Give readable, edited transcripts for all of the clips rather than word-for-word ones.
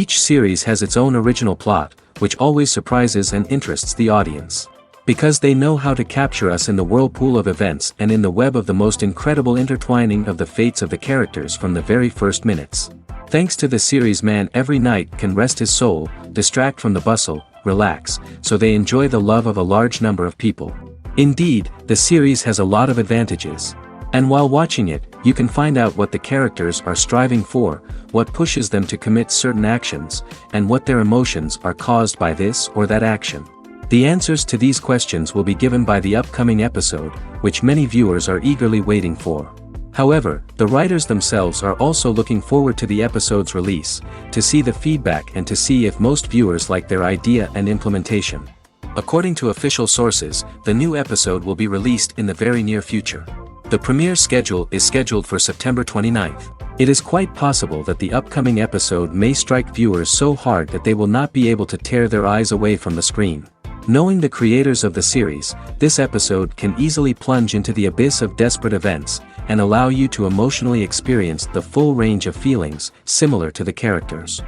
Each series has its own original plot, which always surprises and interests the audience. Because they know how to capture us in the whirlpool of events and in the web of the most incredible intertwining of the fates of the characters from the very first minutes. Thanks to the series, man every night can rest his soul, distract from the bustle, relax, so they enjoy the love of a large number of people. Indeed, the series has a lot of advantages. And while watching it, you can find out what the characters are striving for, what pushes them to commit certain actions, and what their emotions are caused by this or that action. The answers to these questions will be given by the upcoming episode, which many viewers are eagerly waiting for. However, the writers themselves are also looking forward to the episode's release, to see the feedback and to see if most viewers like their idea and implementation. According to official sources, the new episode will be released in the very near future. The premiere schedule is scheduled for September 29th. It is quite possible that the upcoming episode may strike viewers so hard that they will not be able to tear their eyes away from the screen. Knowing the creators of the series, this episode can easily plunge into the abyss of desperate events, and allow you to emotionally experience the full range of feelings, similar to the characters.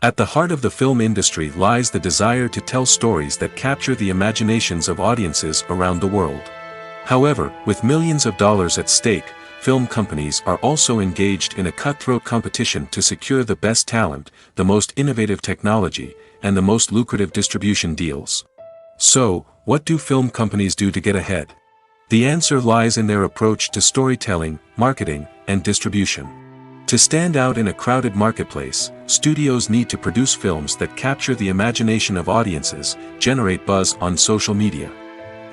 At the heart of the film industry lies the desire to tell stories that capture the imaginations of audiences around the world. However, with millions of dollars at stake, film companies are also engaged in a cutthroat competition to secure the best talent, the most innovative technology, and the most lucrative distribution deals. So, what do film companies do to get ahead? The answer lies in their approach to storytelling, marketing, and distribution. To stand out in a crowded marketplace, studios need to produce films that capture the imagination of audiences, generate buzz on social media.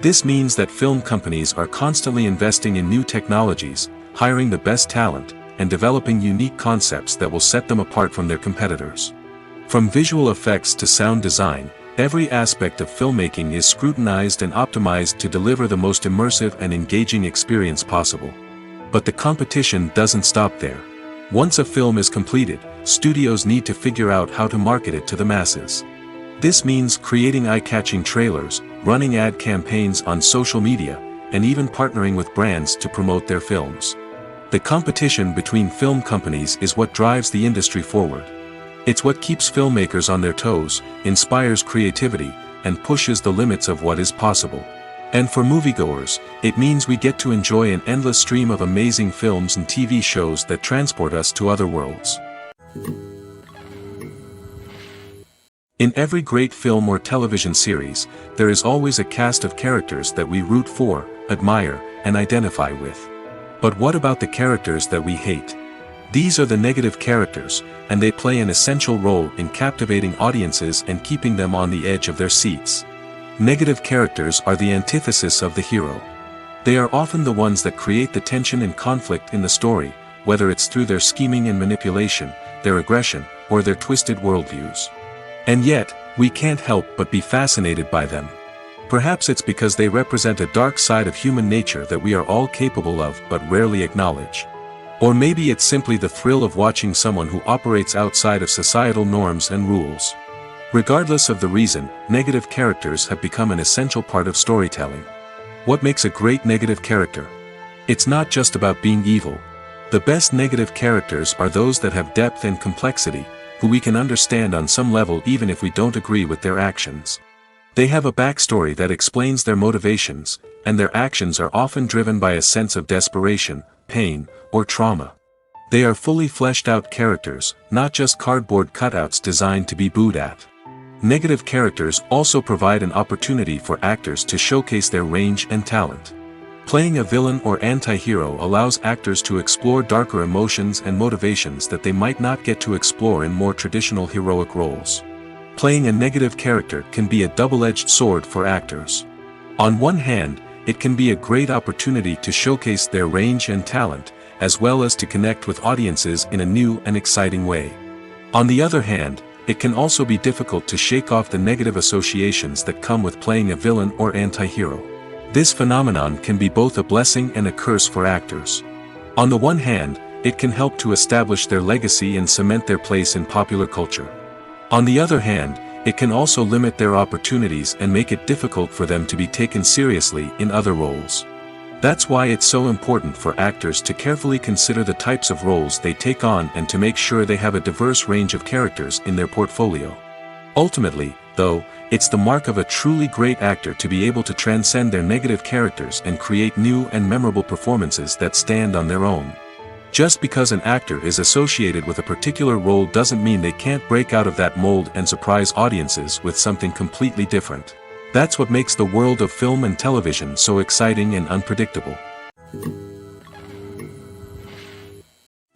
This means that film companies are constantly investing in new technologies, hiring the best talent, and developing unique concepts that will set them apart from their competitors. From visual effects to sound design, every aspect of filmmaking is scrutinized and optimized to deliver the most immersive and engaging experience possible. But the competition doesn't stop there. Once a film is completed, studios need to figure out how to market it to the masses. This means creating eye-catching trailers, running ad campaigns on social media, and even partnering with brands to promote their films. The competition between film companies is what drives the industry forward. It's what keeps filmmakers on their toes, inspires creativity, and pushes the limits of what is possible. And for moviegoers, it means we get to enjoy an endless stream of amazing films and TV shows that transport us to other worlds. In every great film or television series, there is always a cast of characters that we root for, admire, and identify with. But what about the characters that we hate? These are the negative characters, and they play an essential role in captivating audiences and keeping them on the edge of their seats. Negative characters are the antithesis of the hero. They are often the ones that create the tension and conflict in the story, whether it's through their scheming and manipulation, their aggression, or their twisted worldviews. And yet, we can't help but be fascinated by them. Perhaps it's because they represent a dark side of human nature that we are all capable of but rarely acknowledge. Or maybe it's simply the thrill of watching someone who operates outside of societal norms and rules. Regardless of the reason, negative characters have become an essential part of storytelling. What makes a great negative character? It's not just about being evil. The best negative characters are those that have depth and complexity, who we can understand on some level even if we don't agree with their actions. They have a backstory that explains their motivations, and their actions are often driven by a sense of desperation, pain, or trauma. They are fully fleshed out characters, not just cardboard cutouts designed to be booed at. Negative characters also provide an opportunity for actors to showcase their range and talent. Playing a villain or anti-hero allows actors to explore darker emotions and motivations that they might not get to explore in more traditional heroic roles. Playing a negative character can be a double-edged sword for actors. On one hand, it can be a great opportunity to showcase their range and talent, as well as to connect with audiences in a new and exciting way. On the other hand, it can also be difficult to shake off the negative associations that come with playing a villain or anti-hero. This phenomenon can be both a blessing and a curse for actors. On the one hand, it can help to establish their legacy and cement their place in popular culture. On the other hand, it can also limit their opportunities and make it difficult for them to be taken seriously in other roles. That's why it's so important for actors to carefully consider the types of roles they take on and to make sure they have a diverse range of characters in their portfolio. Ultimately, though, it's the mark of a truly great actor to be able to transcend their negative characters and create new and memorable performances that stand on their own. Just because an actor is associated with a particular role doesn't mean they can't break out of that mold and surprise audiences with something completely different. That's what makes the world of film and television so exciting and unpredictable.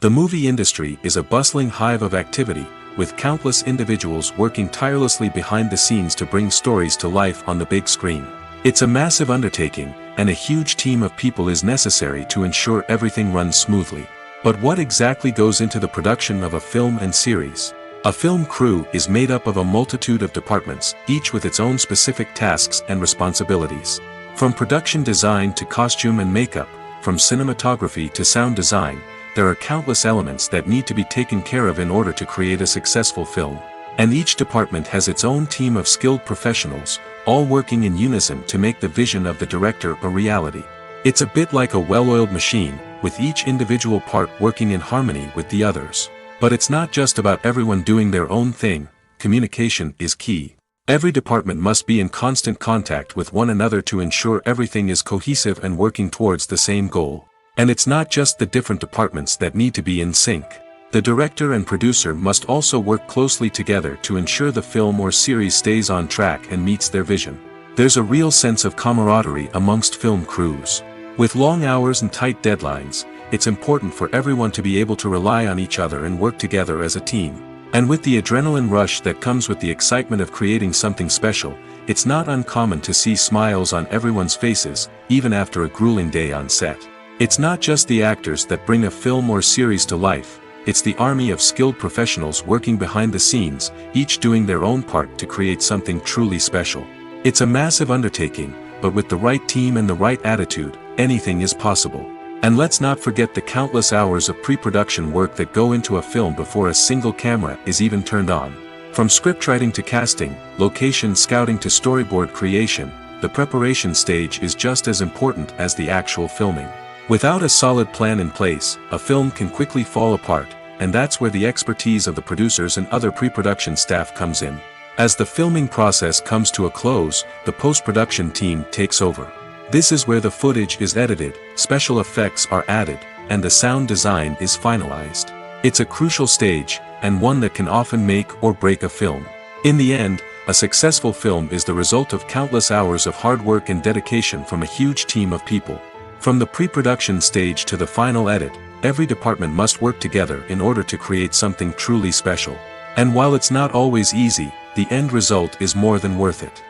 The movie industry is a bustling hive of activity, with countless individuals working tirelessly behind the scenes to bring stories to life on the big screen. It's a massive undertaking, and a huge team of people is necessary to ensure everything runs smoothly. But what exactly goes into the production of a film and series? A film crew is made up of a multitude of departments, each with its own specific tasks and responsibilities. From production design to costume and makeup, from cinematography to sound design, there are countless elements that need to be taken care of in order to create a successful film. And each department has its own team of skilled professionals, all working in unison to make the vision of the director a reality. It's a bit like a well-oiled machine, with each individual part working in harmony with the others. But it's not just about everyone doing their own thing. Communication is key. Every department must be in constant contact with one another to ensure everything is cohesive and working towards the same goal. And it's not just the different departments that need to be in sync. The director and producer must also work closely together to ensure the film or series stays on track and meets their vision. There's a real sense of camaraderie amongst film crews. With long hours and tight deadlines, it's important for everyone to be able to rely on each other and work together as a team. And with the adrenaline rush that comes with the excitement of creating something special, it's not uncommon to see smiles on everyone's faces, even after a grueling day on set. It's not just the actors that bring a film or series to life, it's the army of skilled professionals working behind the scenes, each doing their own part to create something truly special. It's a massive undertaking, but with the right team and the right attitude, anything is possible. And let's not forget the countless hours of pre-production work that go into a film before a single camera is even turned on. From scriptwriting to casting, location scouting to storyboard creation, the preparation stage is just as important as the actual filming. Without a solid plan in place, a film can quickly fall apart, and that's where the expertise of the producers and other pre-production staff comes in. As the filming process comes to a close, the post-production team takes over. This is where the footage is edited, special effects are added, and the sound design is finalized. It's a crucial stage, and one that can often make or break a film. In the end, a successful film is the result of countless hours of hard work and dedication from a huge team of people. From the pre-production stage to the final edit, every department must work together in order to create something truly special. And while it's not always easy, the end result is more than worth it.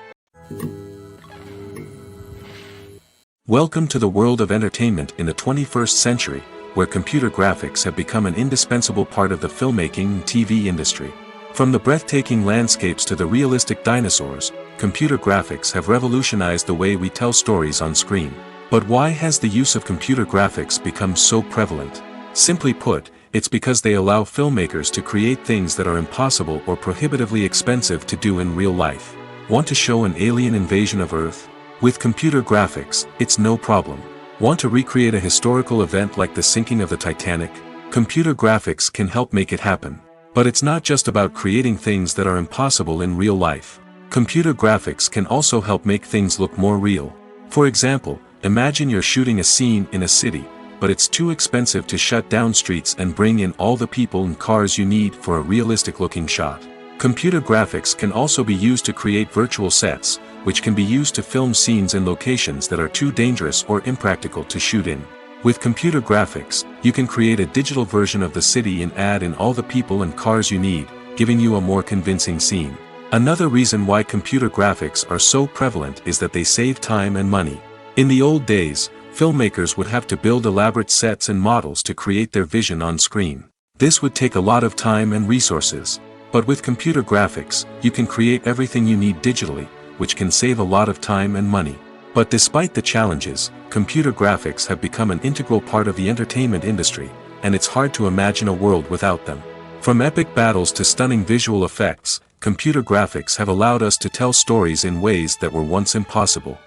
Welcome to the world of entertainment in the 21st century, where computer graphics have become an indispensable part of the filmmaking and TV industry. From the breathtaking landscapes to the realistic dinosaurs, computer graphics have revolutionized the way we tell stories on screen. But why has the use of computer graphics become so prevalent? Simply put, it's because they allow filmmakers to create things that are impossible or prohibitively expensive to do in real life. Want to show an alien invasion of Earth? With computer graphics, it's no problem. Want to recreate a historical event like the sinking of the Titanic? Computer graphics can help make it happen. But it's not just about creating things that are impossible in real life. Computer graphics can also help make things look more real. For example, imagine you're shooting a scene in a city, but it's too expensive to shut down streets and bring in all the people and cars you need for a realistic-looking shot. Computer graphics can also be used to create virtual sets, which can be used to film scenes in locations that are too dangerous or impractical to shoot in. With computer graphics, you can create a digital version of the city and add in all the people and cars you need, giving you a more convincing scene. Another reason why computer graphics are so prevalent is that they save time and money. In the old days, filmmakers would have to build elaborate sets and models to create their vision on screen. This would take a lot of time and resources. But with computer graphics, you can create everything you need digitally, which can save a lot of time and money. But despite the challenges, computer graphics have become an integral part of the entertainment industry, and it's hard to imagine a world without them. From epic battles to stunning visual effects, computer graphics have allowed us to tell stories in ways that were once impossible.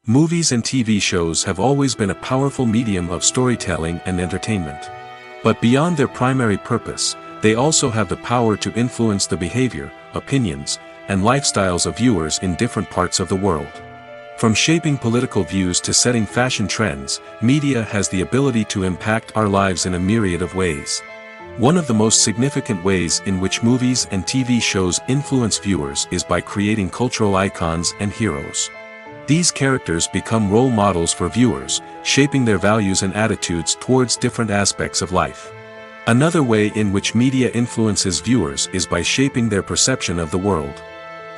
Movies and TV shows have always been a powerful medium of storytelling and entertainment. But beyond their primary purpose, they also have the power to influence the behavior, opinions, and lifestyles of viewers in different parts of the world. From shaping political views to setting fashion trends, media has the ability to impact our lives in a myriad of ways. One of the most significant ways in which movies and TV shows influence viewers is by creating cultural icons and heroes. These characters become role models for viewers, shaping their values and attitudes towards different aspects of life. Another way in which media influences viewers is by shaping their perception of the world.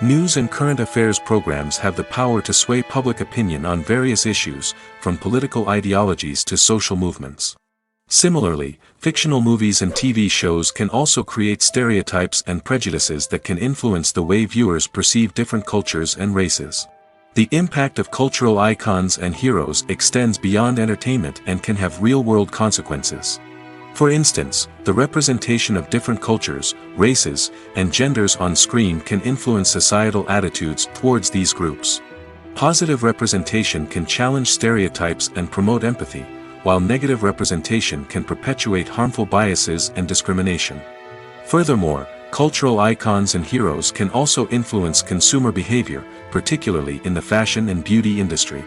News and current affairs programs have the power to sway public opinion on various issues, from political ideologies to social movements. Similarly, fictional movies and TV shows can also create stereotypes and prejudices that can influence the way viewers perceive different cultures and races. The impact of cultural icons and heroes extends beyond entertainment and can have real-world consequences. For instance, the representation of different cultures, races, and genders on screen can influence societal attitudes towards these groups. Positive representation can challenge stereotypes and promote empathy, while negative representation can perpetuate harmful biases and discrimination. Furthermore, cultural icons and heroes can also influence consumer behavior, particularly in the fashion and beauty industry.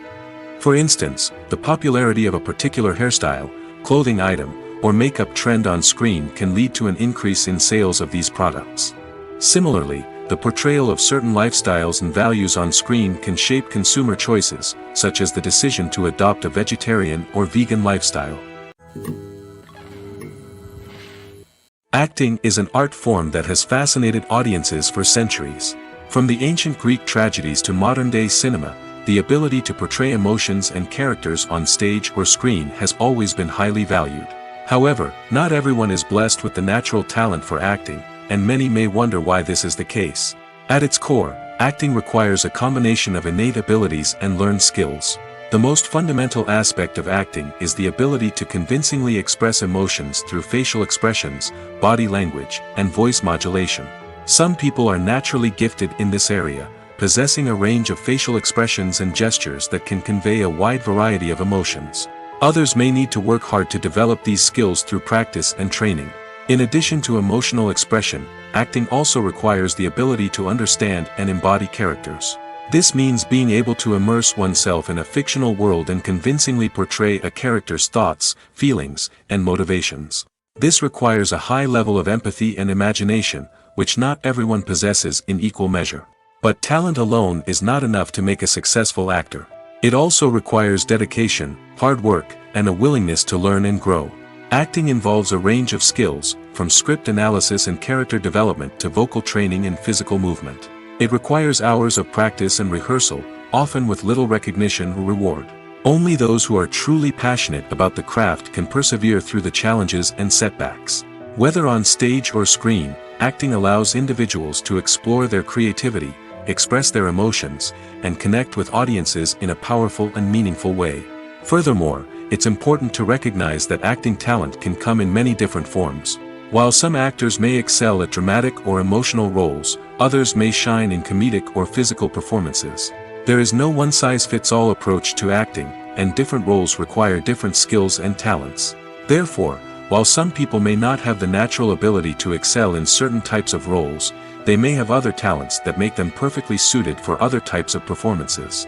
For instance, the popularity of a particular hairstyle, clothing item, or makeup trend on screen can lead to an increase in sales of these products. Similarly, the portrayal of certain lifestyles and values on screen can shape consumer choices, such as the decision to adopt a vegetarian or vegan lifestyle. Acting is an art form that has fascinated audiences for centuries. From the ancient Greek tragedies to modern-day cinema, the ability to portray emotions and characters on stage or screen has always been highly valued. However, not everyone is blessed with the natural talent for acting, and many may wonder why this is the case. At its core, acting requires a combination of innate abilities and learned skills. The most fundamental aspect of acting is the ability to convincingly express emotions through facial expressions, body language, and voice modulation. Some people are naturally gifted in this area, possessing a range of facial expressions and gestures that can convey a wide variety of emotions. Others may need to work hard to develop these skills through practice and training. In addition to emotional expression, acting also requires the ability to understand and embody characters. This means being able to immerse oneself in a fictional world and convincingly portray a character's thoughts, feelings, and motivations. This requires a high level of empathy and imagination, which not everyone possesses in equal measure. But talent alone is not enough to make a successful actor. It also requires dedication, hard work, and a willingness to learn and grow. Acting involves a range of skills, from script analysis and character development to vocal training and physical movement. It requires hours of practice and rehearsal, often with little recognition or reward. Only those who are truly passionate about the craft can persevere through the challenges and setbacks. Whether on stage or screen, acting allows individuals to explore their creativity, express their emotions, and connect with audiences in a powerful and meaningful way. Furthermore, it's important to recognize that acting talent can come in many different forms. While some actors may excel at dramatic or emotional roles, others may shine in comedic or physical performances. There is no one-size-fits-all approach to acting, and different roles require different skills and talents. Therefore, while some people may not have the natural ability to excel in certain types of roles, they may have other talents that make them perfectly suited for other types of performances.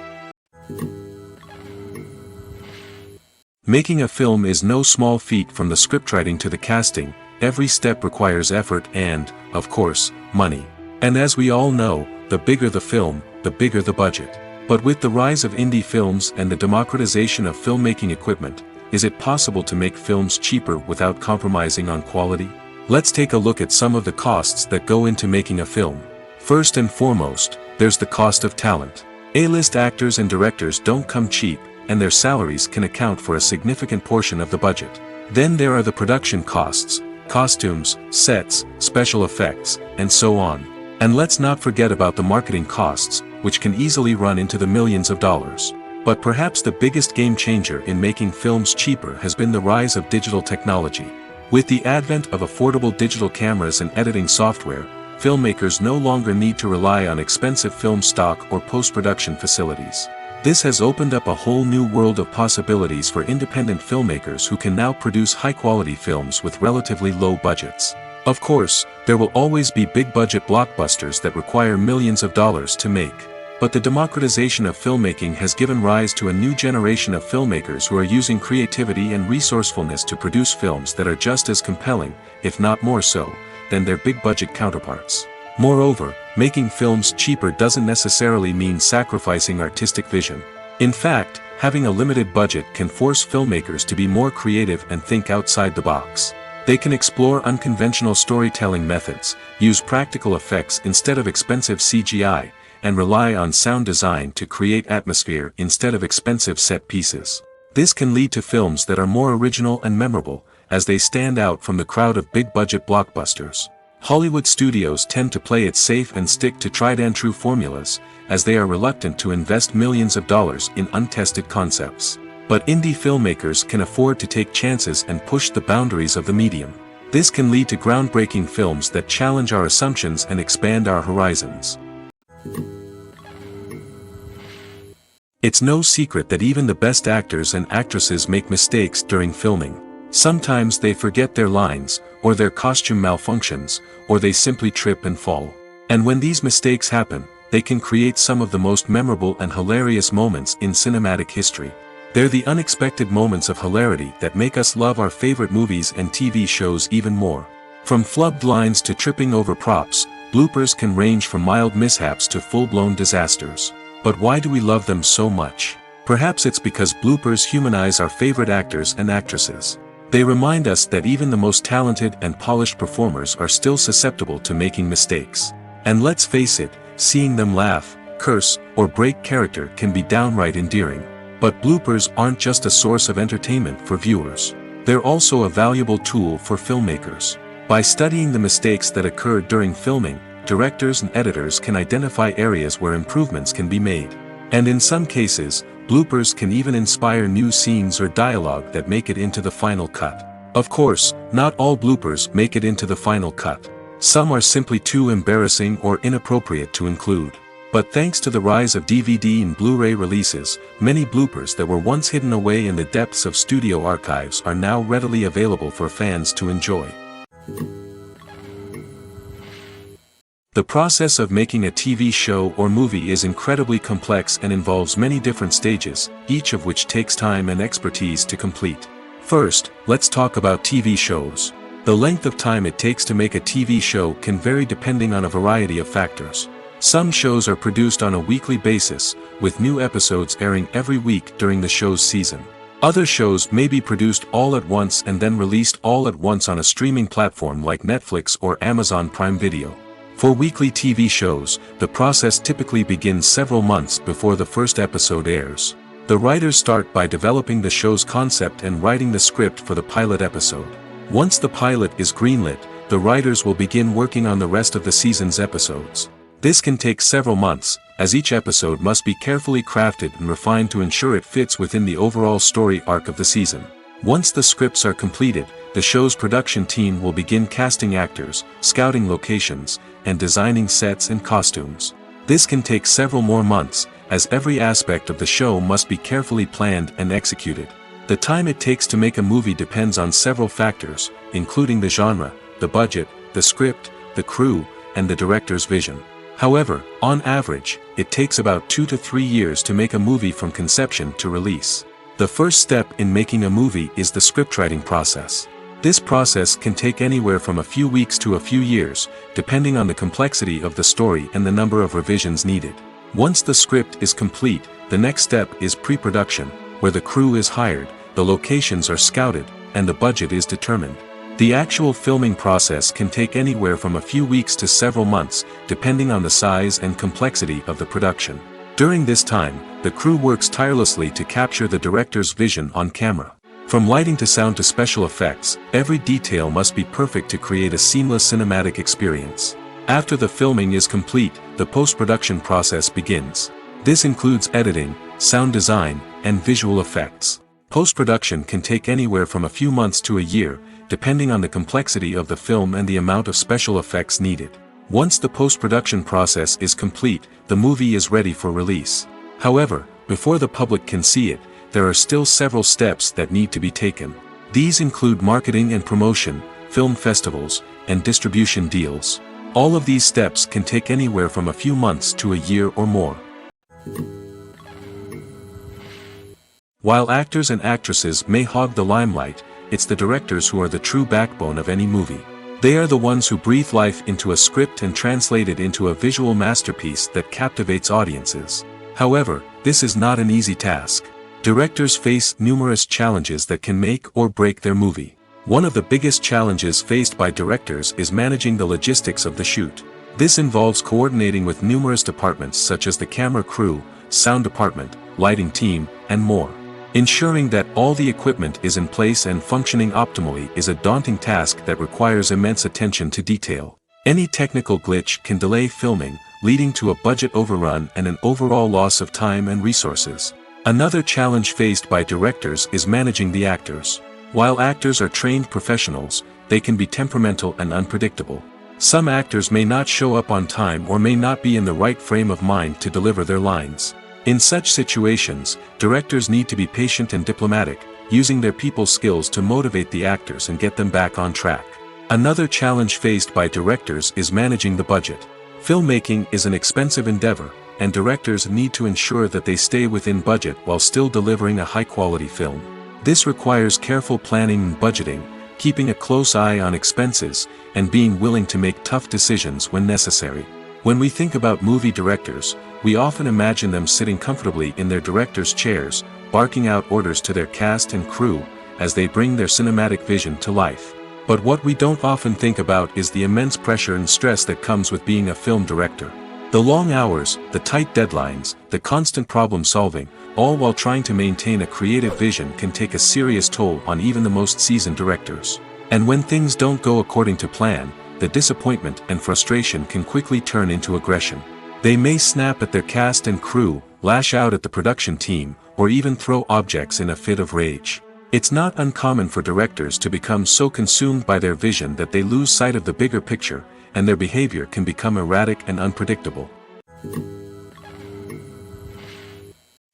Making a film is no small feat. From the scriptwriting to the casting, every step requires effort and, of course, money. And as we all know, the bigger the film, the bigger the budget. But with the rise of indie films and the democratization of filmmaking equipment, is it possible to make films cheaper without compromising on quality? Let's take a look at some of the costs that go into making a film. First and foremost, there's the cost of talent. A-list actors and directors don't come cheap, and their salaries can account for a significant portion of the budget. Then there are the production costs, costumes, sets, special effects, and so on. And let's not forget about the marketing costs, which can easily run into the millions of dollars. But perhaps the biggest game changer in making films cheaper has been the rise of digital technology. With the advent of affordable digital cameras and editing software, filmmakers no longer need to rely on expensive film stock or post-production facilities. This has opened up a whole new world of possibilities for independent filmmakers who can now produce high-quality films with relatively low budgets. Of course, there will always be big-budget blockbusters that require millions of dollars to make. But the democratization of filmmaking has given rise to a new generation of filmmakers who are using creativity and resourcefulness to produce films that are just as compelling, if not more so, than their big-budget counterparts. Moreover, making films cheaper doesn't necessarily mean sacrificing artistic vision. In fact, having a limited budget can force filmmakers to be more creative and think outside the box. They can explore unconventional storytelling methods, use practical effects instead of expensive CGI, and rely on sound design to create atmosphere instead of expensive set pieces. This can lead to films that are more original and memorable, as they stand out from the crowd of big-budget blockbusters. Hollywood studios tend to play it safe and stick to tried-and-true formulas, as they are reluctant to invest millions of dollars in untested concepts. But indie filmmakers can afford to take chances and push the boundaries of the medium. This can lead to groundbreaking films that challenge our assumptions and expand our horizons. It's no secret that even the best actors and actresses make mistakes during filming. Sometimes they forget their lines, or their costume malfunctions, or they simply trip and fall. And when these mistakes happen, they can create some of the most memorable and hilarious moments in cinematic history. They're the unexpected moments of hilarity that make us love our favorite movies and TV shows even more. From flubbed lines to tripping over props, bloopers can range from mild mishaps to full-blown disasters. But why do we love them so much? Perhaps it's because bloopers humanize our favorite actors and actresses. They remind us that even the most talented and polished performers are still susceptible to making mistakes. And let's face it, seeing them laugh, curse, or break character can be downright endearing. But bloopers aren't just a source of entertainment for viewers. They're also a valuable tool for filmmakers. By studying the mistakes that occur during filming, directors and editors can identify areas where improvements can be made. And in some cases, bloopers can even inspire new scenes or dialogue that make it into the final cut. Of course, not all bloopers make it into the final cut. Some are simply too embarrassing or inappropriate to include. But thanks to the rise of DVD and Blu-ray releases, many bloopers that were once hidden away in the depths of studio archives are now readily available for fans to enjoy. The process of making a TV show or movie is incredibly complex and involves many different stages, each of which takes time and expertise to complete. First, let's talk about TV shows. The length of time it takes to make a TV show can vary depending on a variety of factors. Some shows are produced on a weekly basis, with new episodes airing every week during the show's season. Other shows may be produced all at once and then released all at once on a streaming platform like Netflix or Amazon Prime Video. For weekly TV shows, the process typically begins several months before the first episode airs. The writers start by developing the show's concept and writing the script for the pilot episode. Once the pilot is greenlit, the writers will begin working on the rest of the season's episodes. This can take several months, as each episode must be carefully crafted and refined to ensure it fits within the overall story arc of the season. Once the scripts are completed, the show's production team will begin casting actors, scouting locations, and designing sets and costumes. This can take several more months, as every aspect of the show must be carefully planned and executed. The time it takes to make a movie depends on several factors, including the genre, the budget, the script, the crew, and the director's vision. However, on average, it takes about 2 to 3 years to make a movie from conception to release. The first step in making a movie is the scriptwriting process. This process can take anywhere from a few weeks to a few years, depending on the complexity of the story and the number of revisions needed. Once the script is complete, the next step is pre-production, where the crew is hired, the locations are scouted, and the budget is determined. The actual filming process can take anywhere from a few weeks to several months, depending on the size and complexity of the production. During this time, the crew works tirelessly to capture the director's vision on camera. From lighting to sound to special effects, every detail must be perfect to create a seamless cinematic experience. After the filming is complete, the post-production process begins. This includes editing, sound design, and visual effects. Post-production can take anywhere from a few months to a year, depending on the complexity of the film and the amount of special effects needed. Once the post-production process is complete, the movie is ready for release. However, before the public can see it, there are still several steps that need to be taken. These include marketing and promotion, film festivals, and distribution deals. All of these steps can take anywhere from a few months to a year or more. While actors and actresses may hog the limelight, it's the directors who are the true backbone of any movie. They are the ones who breathe life into a script and translate it into a visual masterpiece that captivates audiences. However, this is not an easy task. Directors face numerous challenges that can make or break their movie. One of the biggest challenges faced by directors is managing the logistics of the shoot. This involves coordinating with numerous departments such as the camera crew, sound department, lighting team, and more. Ensuring that all the equipment is in place and functioning optimally is a daunting task that requires immense attention to detail. Any technical glitch can delay filming, leading to a budget overrun and an overall loss of time and resources. Another challenge faced by directors is managing the actors. While actors are trained professionals, they can be temperamental and unpredictable. Some actors may not show up on time or may not be in the right frame of mind to deliver their lines. In such situations, directors need to be patient and diplomatic, using their people skills to motivate the actors and get them back on track. Another challenge faced by directors is managing the budget. Filmmaking is an expensive endeavor, and directors need to ensure that they stay within budget while still delivering a high-quality film. This requires careful planning and budgeting, keeping a close eye on expenses, and being willing to make tough decisions when necessary. When we think about movie directors, we often imagine them sitting comfortably in their director's chairs, barking out orders to their cast and crew, as they bring their cinematic vision to life. But what we don't often think about is the immense pressure and stress that comes with being a film director. The long hours, the tight deadlines, the constant problem solving, all while trying to maintain a creative vision can take a serious toll on even the most seasoned directors. And when things don't go according to plan, the disappointment and frustration can quickly turn into aggression. They may snap at their cast and crew, lash out at the production team, or even throw objects in a fit of rage. It's not uncommon for directors to become so consumed by their vision that they lose sight of the bigger picture, and their behavior can become erratic and unpredictable.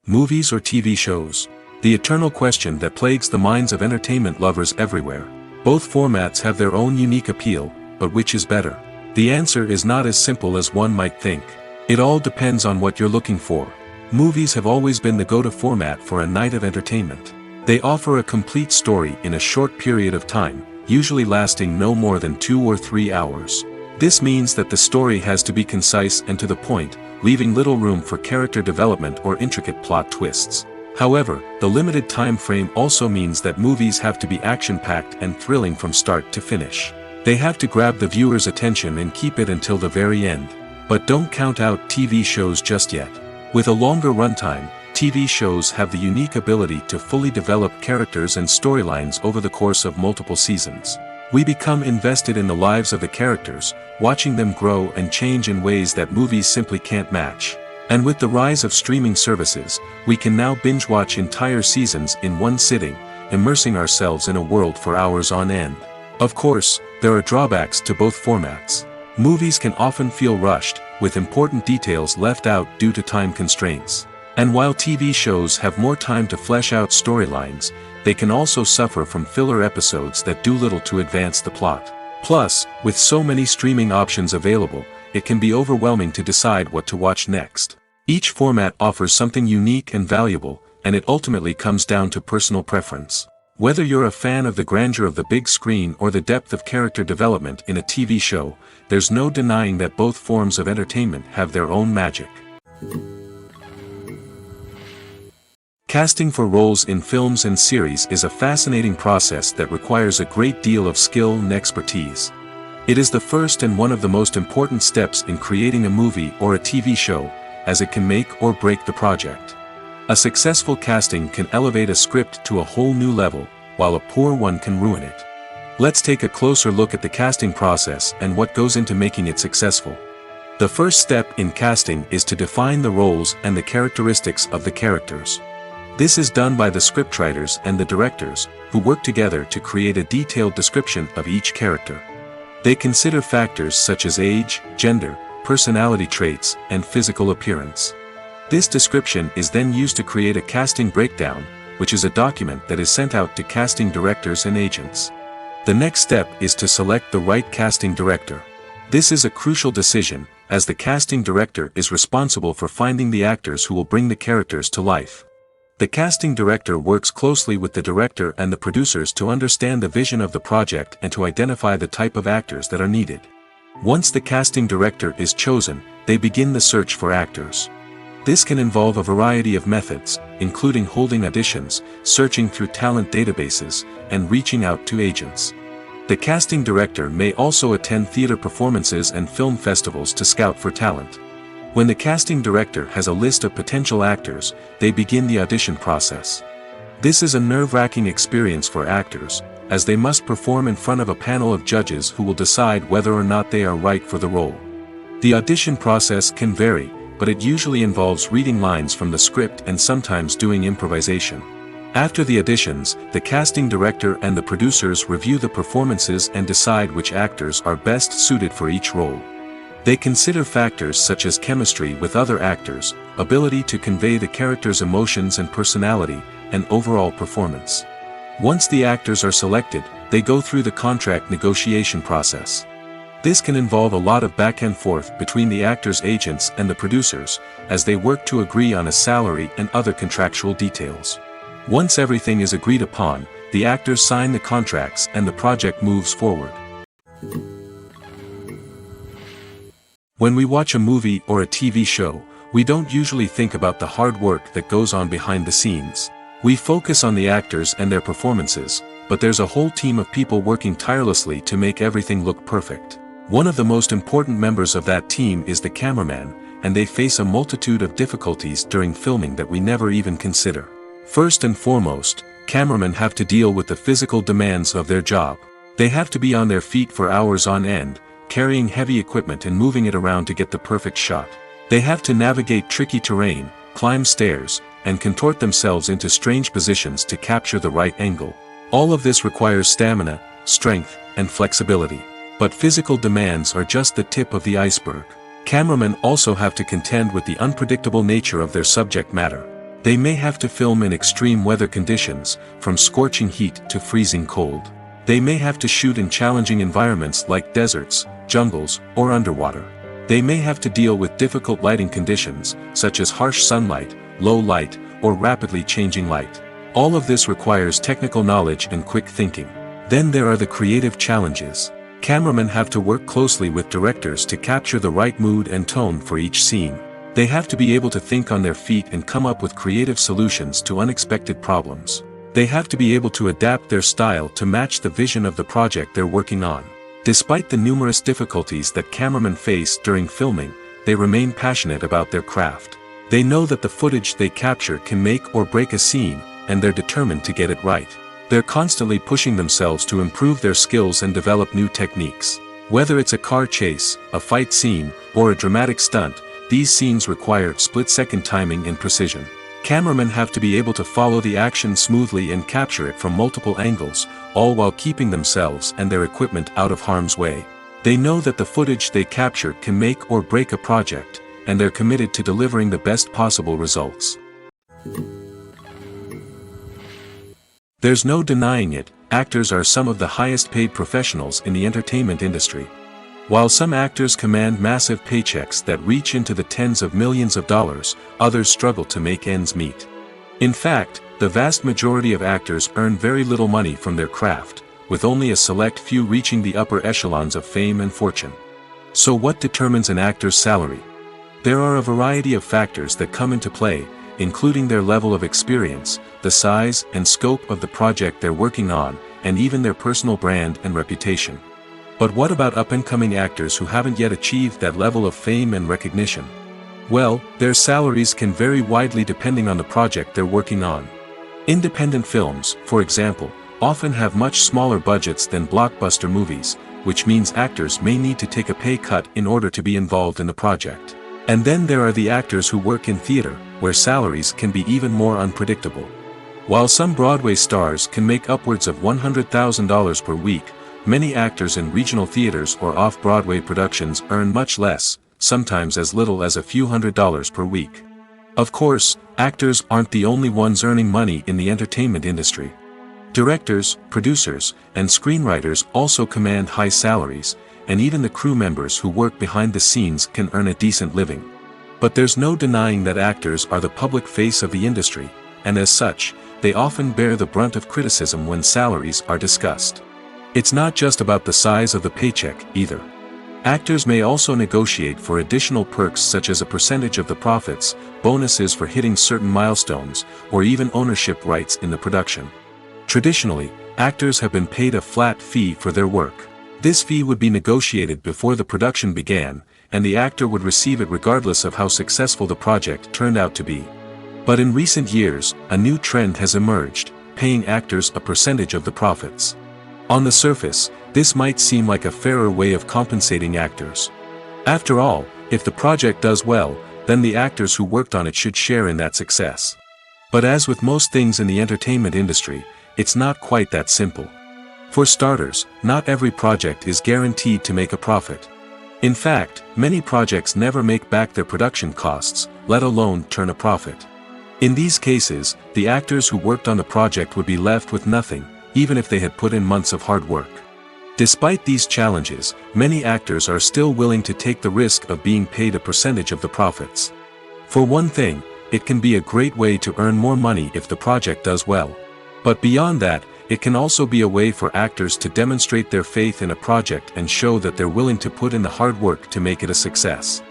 Movies or TV shows? The eternal question that plagues the minds of entertainment lovers everywhere. Both formats have their own unique appeal, but which is better? The answer is not as simple as one might think. It all depends on what you're looking for. Movies have always been the go-to format for a night of entertainment. They offer a complete story in a short period of time, usually lasting no more than 2 or 3 hours. This means that the story has to be concise and to the point, leaving little room for character development or intricate plot twists. However, the limited time frame also means that movies have to be action-packed and thrilling from start to finish. They have to grab the viewer's attention and keep it until the very end. But don't count out TV shows just yet. With a longer runtime, TV shows have the unique ability to fully develop characters and storylines over the course of multiple seasons. We become invested in the lives of the characters, watching them grow and change in ways that movies simply can't match. And with the rise of streaming services, we can now binge-watch entire seasons in one sitting, immersing ourselves in a world for hours on end. Of course, there are drawbacks to both formats. Movies can often feel rushed, with important details left out due to time constraints. And while TV shows have more time to flesh out storylines, they can also suffer from filler episodes that do little to advance the plot. Plus, with so many streaming options available, it can be overwhelming to decide what to watch next. Each format offers something unique and valuable, and it ultimately comes down to personal preference. Whether you're a fan of the grandeur of the big screen or the depth of character development in a TV show, there's no denying that both forms of entertainment have their own magic. Casting for roles in films and series is a fascinating process that requires a great deal of skill and expertise. It is the first and one of the most important steps in creating a movie or a TV show, as it can make or break the project. A successful casting can elevate a script to a whole new level, while a poor one can ruin it. Let's take a closer look at the casting process and what goes into making it successful. The first step in casting is to define the roles and the characteristics of the characters. This is done by the scriptwriters and the directors, who work together to create a detailed description of each character. They consider factors such as age, gender, personality traits, and physical appearance. This description is then used to create a casting breakdown, which is a document that is sent out to casting directors and agents. The next step is to select the right casting director. This is a crucial decision, as the casting director is responsible for finding the actors who will bring the characters to life. The casting director works closely with the director and the producers to understand the vision of the project and to identify the type of actors that are needed. Once the casting director is chosen, they begin the search for actors. This can involve a variety of methods, including holding auditions, searching through talent databases, and reaching out to agents. The casting director may also attend theater performances and film festivals to scout for talent. When the casting director has a list of potential actors, they begin the audition process. This is a nerve-wracking experience for actors, as they must perform in front of a panel of judges who will decide whether or not they are right for the role. The audition process can vary, but it usually involves reading lines from the script and sometimes doing improvisation. After the auditions, the casting director and the producers review the performances and decide which actors are best suited for each role. They consider factors such as chemistry with other actors, ability to convey the character's emotions and personality, and overall performance. Once the actors are selected, they go through the contract negotiation process. This can involve a lot of back and forth between the actors' agents and the producers, as they work to agree on a salary and other contractual details. Once everything is agreed upon, the actors sign the contracts and the project moves forward. When we watch a movie or a TV show, we don't usually think about the hard work that goes on behind the scenes. We focus on the actors and their performances, but there's a whole team of people working tirelessly to make everything look perfect. One of the most important members of that team is the cameraman, and they face a multitude of difficulties during filming that we never even consider. First and foremost, cameramen have to deal with the physical demands of their job. They have to be on their feet for hours on end, carrying heavy equipment and moving it around to get the perfect shot. They have to navigate tricky terrain, climb stairs, and contort themselves into strange positions to capture the right angle. All of this requires stamina, strength, and flexibility. But physical demands are just the tip of the iceberg. Cameramen also have to contend with the unpredictable nature of their subject matter. They may have to film in extreme weather conditions, from scorching heat to freezing cold. They may have to shoot in challenging environments like deserts, jungles, or underwater. They may have to deal with difficult lighting conditions, such as harsh sunlight, low light, or rapidly changing light. All of this requires technical knowledge and quick thinking. Then there are the creative challenges. Cameramen have to work closely with directors to capture the right mood and tone for each scene. They have to be able to think on their feet and come up with creative solutions to unexpected problems. They have to be able to adapt their style to match the vision of the project they're working on. Despite the numerous difficulties that cameramen face during filming, they remain passionate about their craft. They know that the footage they capture can make or break a scene, and they're determined to get it right. They're constantly pushing themselves to improve their skills and develop new techniques. Whether it's a car chase, a fight scene, or a dramatic stunt, these scenes require split-second timing and precision. Cameramen have to be able to follow the action smoothly and capture it from multiple angles, all while keeping themselves and their equipment out of harm's way. They know that the footage they capture can make or break a project, and they're committed to delivering the best possible results. There's no denying it, actors are some of the highest paid professionals in the entertainment industry. While some actors command massive paychecks that reach into the tens of millions of dollars, others struggle to make ends meet. In fact, the vast majority of actors earn very little money from their craft, with only a select few reaching the upper echelons of fame and fortune. So what determines an actor's salary? There are a variety of factors that come into play, including their level of experience, the size and scope of the project they're working on, and even their personal brand and reputation. But what about up-and-coming actors who haven't yet achieved that level of fame and recognition? Well, their salaries can vary widely depending on the project they're working on. Independent films, for example, often have much smaller budgets than blockbuster movies, which means actors may need to take a pay cut in order to be involved in the project. And then there are the actors who work in theater, where salaries can be even more unpredictable. While some Broadway stars can make upwards of $100,000 per week, many actors in regional theaters or off-Broadway productions earn much less, sometimes as little as a few $100s per week. Of course, actors aren't the only ones earning money in the entertainment industry. Directors, producers, and screenwriters also command high salaries, and even the crew members who work behind the scenes can earn a decent living. But there's no denying that actors are the public face of the industry, and as such, they often bear the brunt of criticism when salaries are discussed. It's not just about the size of the paycheck, either. Actors may also negotiate for additional perks such as a percentage of the profits, bonuses for hitting certain milestones, or even ownership rights in the production. Traditionally, actors have been paid a flat fee for their work. This fee would be negotiated before the production began, and the actor would receive it regardless of how successful the project turned out to be. But in recent years, a new trend has emerged, paying actors a percentage of the profits. On the surface, this might seem like a fairer way of compensating actors. After all, if the project does well, then the actors who worked on it should share in that success. But as with most things in the entertainment industry, it's not quite that simple. For starters, not every project is guaranteed to make a profit. In fact, many projects never make back their production costs, let alone turn a profit. In these cases, the actors who worked on the project would be left with nothing, even if they had put in months of hard work. Despite these challenges, many actors are still willing to take the risk of being paid a percentage of the profits. For one thing, it can be a great way to earn more money if the project does well. But beyond that, it can also be a way for actors to demonstrate their faith in a project and show that they're willing to put in the hard work to make it a success.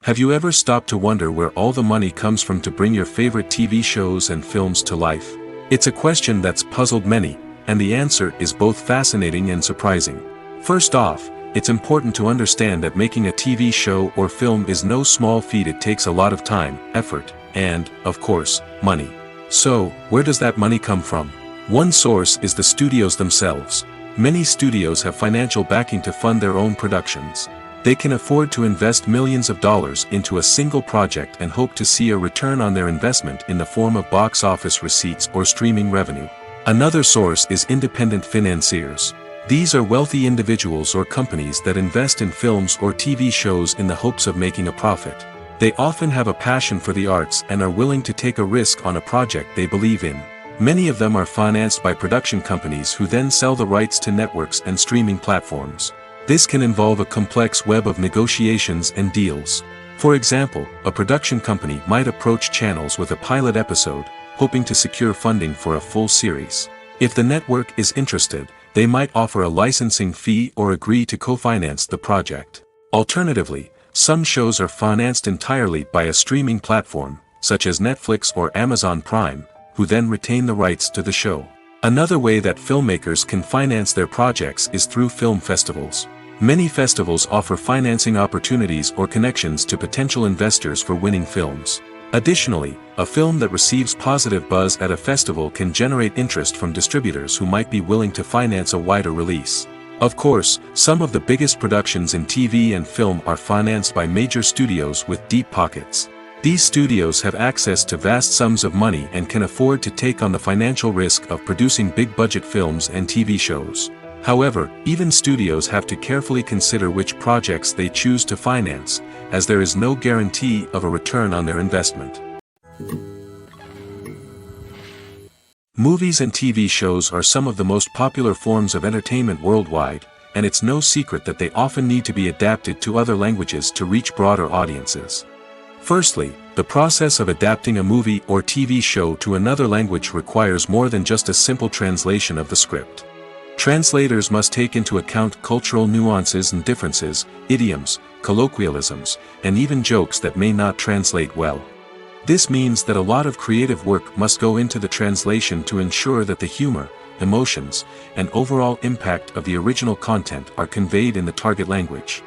Have you ever stopped to wonder where all the money comes from to bring your favorite TV shows and films to life? It's a question that's puzzled many, and the answer is both fascinating and surprising. First off, it's important to understand that making a TV show or film is no small feat. It takes a lot of time, effort, and, of course, money. So, where does that money come from? One source is the studios themselves. Many studios have financial backing to fund their own productions. They can afford to invest millions of dollars into a single project and hope to see a return on their investment in the form of box office receipts or streaming revenue. Another source is independent financiers. These are wealthy individuals or companies that invest in films or TV shows in the hopes of making a profit. They often have a passion for the arts and are willing to take a risk on a project they believe in. Many of them are financed by production companies who then sell the rights to networks and streaming platforms. This can involve a complex web of negotiations and deals. For example, a production company might approach channels with a pilot episode, hoping to secure funding for a full series. If the network is interested, they might offer a licensing fee or agree to co-finance the project. Alternatively, some shows are financed entirely by a streaming platform, such as Netflix or Amazon Prime, who then retain the rights to the show. Another way that filmmakers can finance their projects is through film festivals. Many festivals offer financing opportunities or connections to potential investors for winning films. Additionally, a film that receives positive buzz at a festival can generate interest from distributors who might be willing to finance a wider release. Of course, some of the biggest productions in TV and film are financed by major studios with deep pockets. These studios have access to vast sums of money and can afford to take on the financial risk of producing big-budget films and TV shows. However, even studios have to carefully consider which projects they choose to finance, as there is no guarantee of a return on their investment. Movies and TV shows are some of the most popular forms of entertainment worldwide, and it's no secret that they often need to be adapted to other languages to reach broader audiences. Firstly, the process of adapting a movie or TV show to another language requires more than just a simple translation of the script. Translators must take into account cultural nuances and differences, idioms, colloquialisms, and even jokes that may not translate well. This means that a lot of creative work must go into the translation to ensure that the humor, emotions, and overall impact of the original content are conveyed in the target language.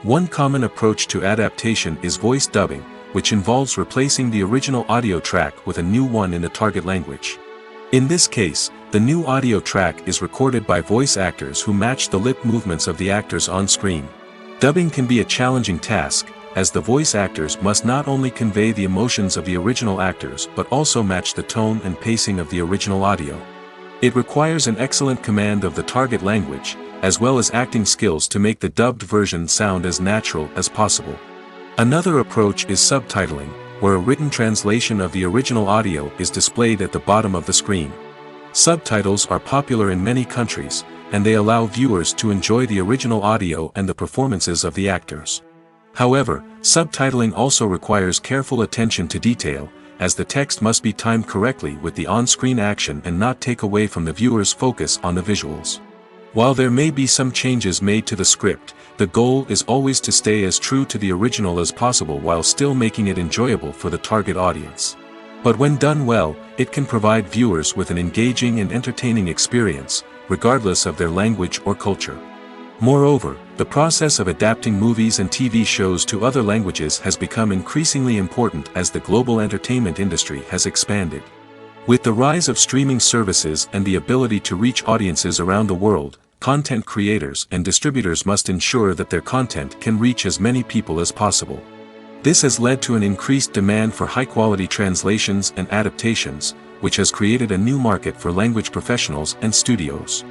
One common approach to adaptation is voice dubbing, which involves replacing the original audio track with a new one in the target language. In this case, the new audio track is recorded by voice actors who match the lip movements of the actors on screen. Dubbing can be a challenging task, as the voice actors must not only convey the emotions of the original actors but also match the tone and pacing of the original audio. It requires an excellent command of the target language, as well as acting skills to make the dubbed version sound as natural as possible. Another approach is subtitling, where a written translation of the original audio is displayed at the bottom of the screen. Subtitles are popular in many countries, and they allow viewers to enjoy the original audio and the performances of the actors. However, subtitling also requires careful attention to detail, as the text must be timed correctly with the on-screen action and not take away from the viewer's focus on the visuals. While there may be some changes made to the script, the goal is always to stay as true to the original as possible while still making it enjoyable for the target audience. But when done well, it can provide viewers with an engaging and entertaining experience, regardless of their language or culture. Moreover, the process of adapting movies and TV shows to other languages has become increasingly important as the global entertainment industry has expanded. With the rise of streaming services and the ability to reach audiences around the world, content creators and distributors must ensure that their content can reach as many people as possible. This has led to an increased demand for high-quality translations and adaptations, which has created a new market for language professionals and studios.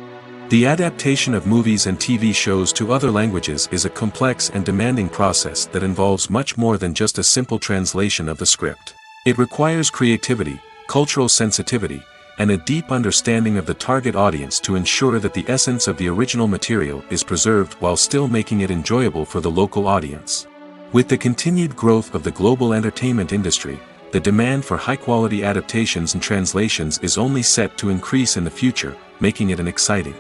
The adaptation of movies and TV shows to other languages is a complex and demanding process that involves much more than just a simple translation of the script. It requires creativity, cultural sensitivity, and a deep understanding of the target audience to ensure that the essence of the original material is preserved while still making it enjoyable for the local audience. With the continued growth of the global entertainment industry, the demand for high-quality adaptations and translations is only set to increase in the future, making it an exciting.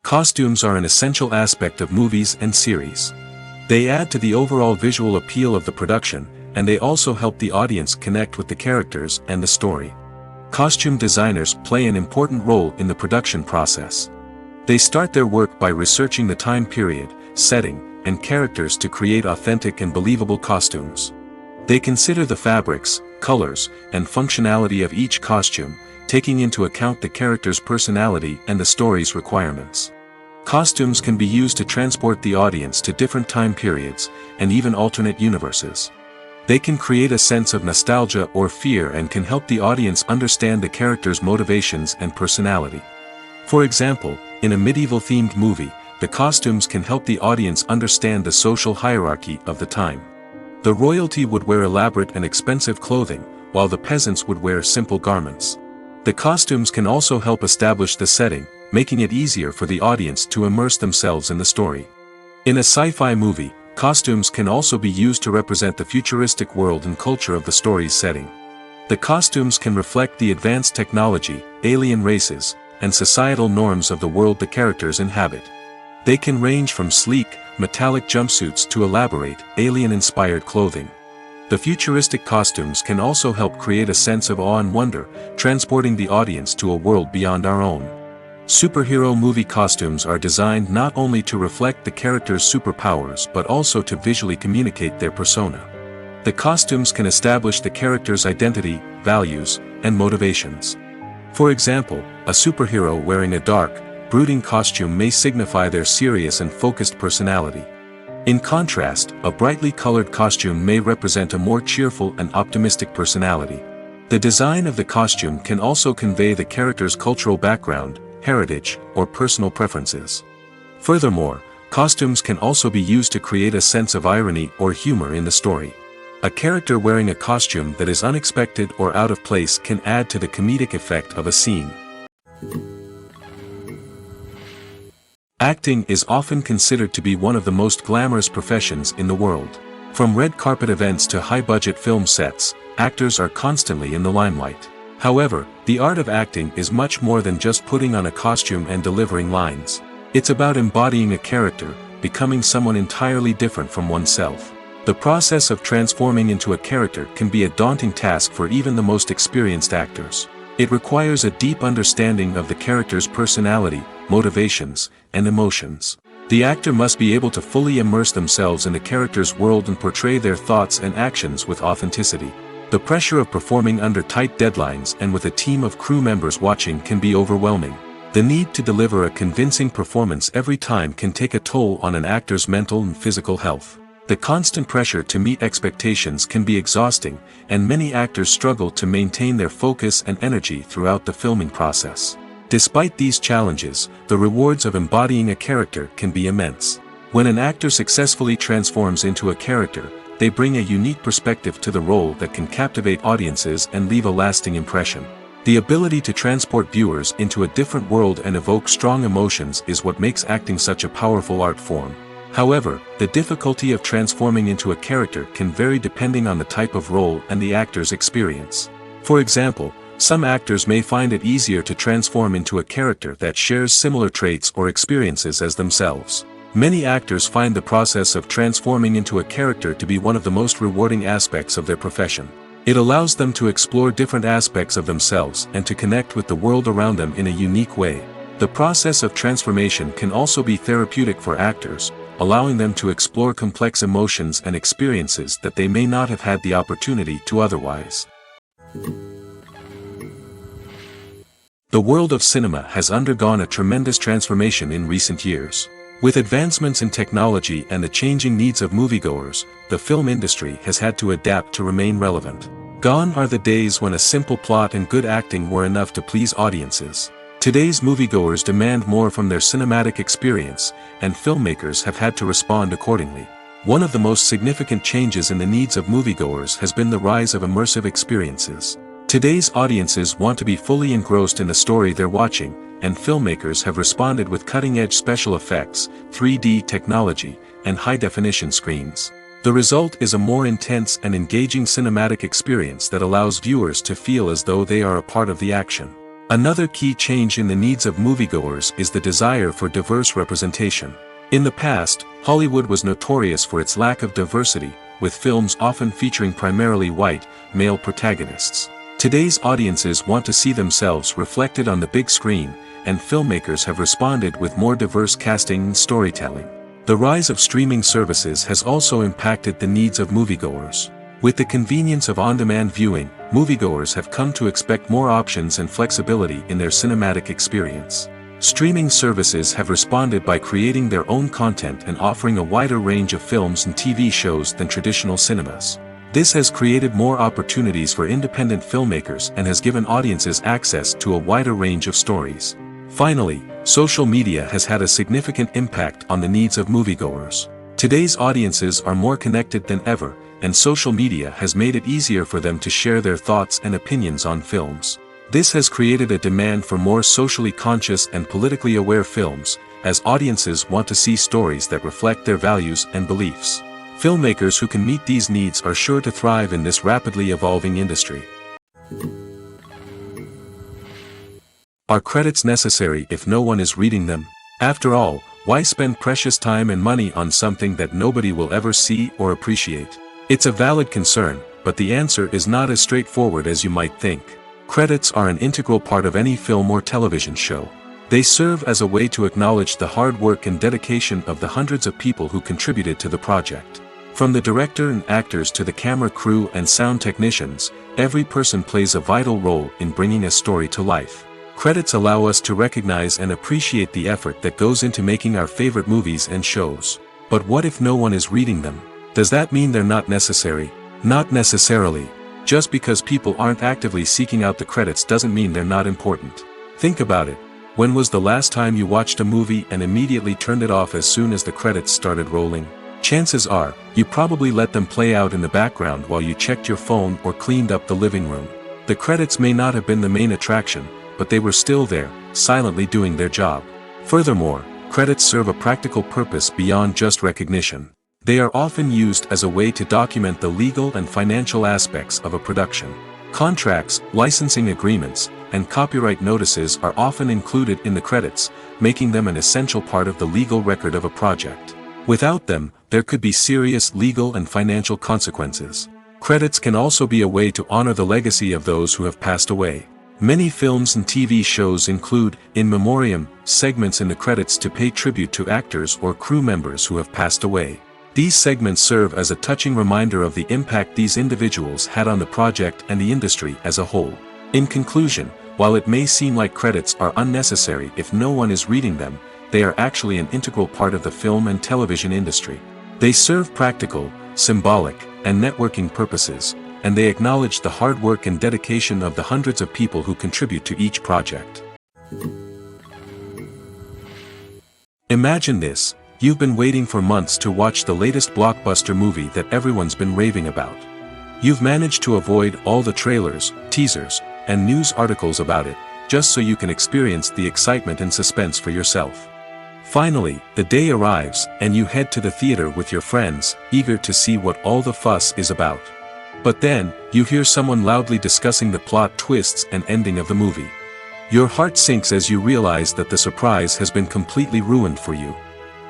Costumes are an essential aspect of movies and series. They add to the overall visual appeal of the production, and they also help the audience connect with the characters and the story. Costume designers play an important role in the production process. They start their work by researching the time period, setting, and characters to create authentic and believable costumes. They consider the fabrics, colors, and functionality of each costume, taking into account the character's personality and the story's requirements. Costumes can be used to transport the audience to different time periods, and even alternate universes. They can create a sense of nostalgia or fear and can help the audience understand the character's motivations and personality. For example, in a medieval-themed movie, the costumes can help the audience understand the social hierarchy of the time. The royalty would wear elaborate and expensive clothing, while the peasants would wear simple garments. The costumes can also help establish the setting, making it easier for the audience to immerse themselves in the story. In a sci-fi movie, costumes can also be used to represent the futuristic world and culture of the story's setting. The costumes can reflect the advanced technology, alien races, and societal norms of the world the characters inhabit. They can range from sleek, metallic jumpsuits to elaborate, alien-inspired clothing. The futuristic costumes can also help create a sense of awe and wonder, transporting the audience to a world beyond our own. Superhero movie costumes are designed not only to reflect the character's superpowers but also to visually communicate their persona. The costumes can establish the character's identity, values, and motivations. For example, a superhero wearing a dark, brooding costume may signify their serious and focused personality. In contrast, a brightly colored costume may represent a more cheerful and optimistic personality. The design of the costume can also convey the character's cultural background, heritage, or personal preferences. Furthermore, costumes can also be used to create a sense of irony or humor in the story. A character wearing a costume that is unexpected or out of place can add to the comedic effect of a scene. Acting is often considered to be one of the most glamorous professions in the world. From red carpet events to high-budget film sets, actors are constantly in the limelight. However, the art of acting is much more than just putting on a costume and delivering lines. It's about embodying a character, becoming someone entirely different from oneself. The process of transforming into a character can be a daunting task for even the most experienced actors. It requires a deep understanding of the character's personality, motivations, and emotions. The actor must be able to fully immerse themselves in the character's world and portray their thoughts and actions with authenticity. The pressure of performing under tight deadlines and with a team of crew members watching can be overwhelming. The need to deliver a convincing performance every time can take a toll on an actor's mental and physical health. The constant pressure to meet expectations can be exhausting, and many actors struggle to maintain their focus and energy throughout the filming process. Despite these challenges, the rewards of embodying a character can be immense. When an actor successfully transforms into a character, they bring a unique perspective to the role that can captivate audiences and leave a lasting impression. The ability to transport viewers into a different world and evoke strong emotions is what makes acting such a powerful art form. However, the difficulty of transforming into a character can vary depending on the type of role and the actor's experience. For example, some actors may find it easier to transform into a character that shares similar traits or experiences as themselves. Many actors find the process of transforming into a character to be one of the most rewarding aspects of their profession. It allows them to explore different aspects of themselves and to connect with the world around them in a unique way. The process of transformation can also be therapeutic for actors, allowing them to explore complex emotions and experiences that they may not have had the opportunity to otherwise. The world of cinema has undergone a tremendous transformation in recent years. With advancements in technology and the changing needs of moviegoers, the film industry has had to adapt to remain relevant. Gone are the days when a simple plot and good acting were enough to please audiences. Today's moviegoers demand more from their cinematic experience, and filmmakers have had to respond accordingly. One of the most significant changes in the needs of moviegoers has been the rise of immersive experiences. Today's audiences want to be fully engrossed in the story they're watching, and filmmakers have responded with cutting-edge special effects, 3D technology, and high-definition screens. The result is a more intense and engaging cinematic experience that allows viewers to feel as though they are a part of the action. Another key change in the needs of moviegoers is the desire for diverse representation. In the past, Hollywood was notorious for its lack of diversity, with films often featuring primarily white, male protagonists. Today's audiences want to see themselves reflected on the big screen, and filmmakers have responded with more diverse casting and storytelling. The rise of streaming services has also impacted the needs of moviegoers. With the convenience of on-demand viewing, moviegoers have come to expect more options and flexibility in their cinematic experience. Streaming services have responded by creating their own content and offering a wider range of films and TV shows than traditional cinemas. This has created more opportunities for independent filmmakers and has given audiences access to a wider range of stories. Finally, social media has had a significant impact on the needs of moviegoers. Today's audiences are more connected than ever, and social media has made it easier for them to share their thoughts and opinions on films. This has created a demand for more socially conscious and politically aware films, as audiences want to see stories that reflect their values and beliefs. Filmmakers who can meet these needs are sure to thrive in this rapidly evolving industry. Are credits necessary if no one is reading them? After all, why spend precious time and money on something that nobody will ever see or appreciate? It's a valid concern, but the answer is not as straightforward as you might think. Credits are an integral part of any film or television show. They serve as a way to acknowledge the hard work and dedication of the hundreds of people who contributed to the project. From the director and actors to the camera crew and sound technicians, every person plays a vital role in bringing a story to life. Credits allow us to recognize and appreciate the effort that goes into making our favorite movies and shows. But what if no one is reading them? Does that mean they're not necessary? Not necessarily. Just because people aren't actively seeking out the credits doesn't mean they're not important. Think about it. When was the last time you watched a movie and immediately turned it off as soon as the credits started rolling? Chances are, you probably let them play out in the background while you checked your phone or cleaned up the living room. The credits may not have been the main attraction, but they were still there, silently doing their job. Furthermore, credits serve a practical purpose beyond just recognition. They are often used as a way to document the legal and financial aspects of a production. Contracts, licensing agreements, and copyright notices are often included in the credits, making them an essential part of the legal record of a project. Without them, there could be serious legal and financial consequences. Credits can also be a way to honor the legacy of those who have passed away. Many films and TV shows include, in memoriam, segments in the credits to pay tribute to actors or crew members who have passed away. These segments serve as a touching reminder of the impact these individuals had on the project and the industry as a whole. In conclusion, while it may seem like credits are unnecessary if no one is reading them, they are actually an integral part of the film and television industry. They serve practical, symbolic, and networking purposes, and they acknowledge the hard work and dedication of the hundreds of people who contribute to each project. Imagine this: You've been waiting for months to watch the latest blockbuster movie that everyone's been raving about. You've managed to avoid all the trailers, teasers, and news articles about it, just so you can experience the excitement and suspense for yourself. Finally, the day arrives, and you head to the theater with your friends, eager to see what all the fuss is about. But then, you hear someone loudly discussing the plot twists and ending of the movie. Your heart sinks as you realize that the surprise has been completely ruined for you.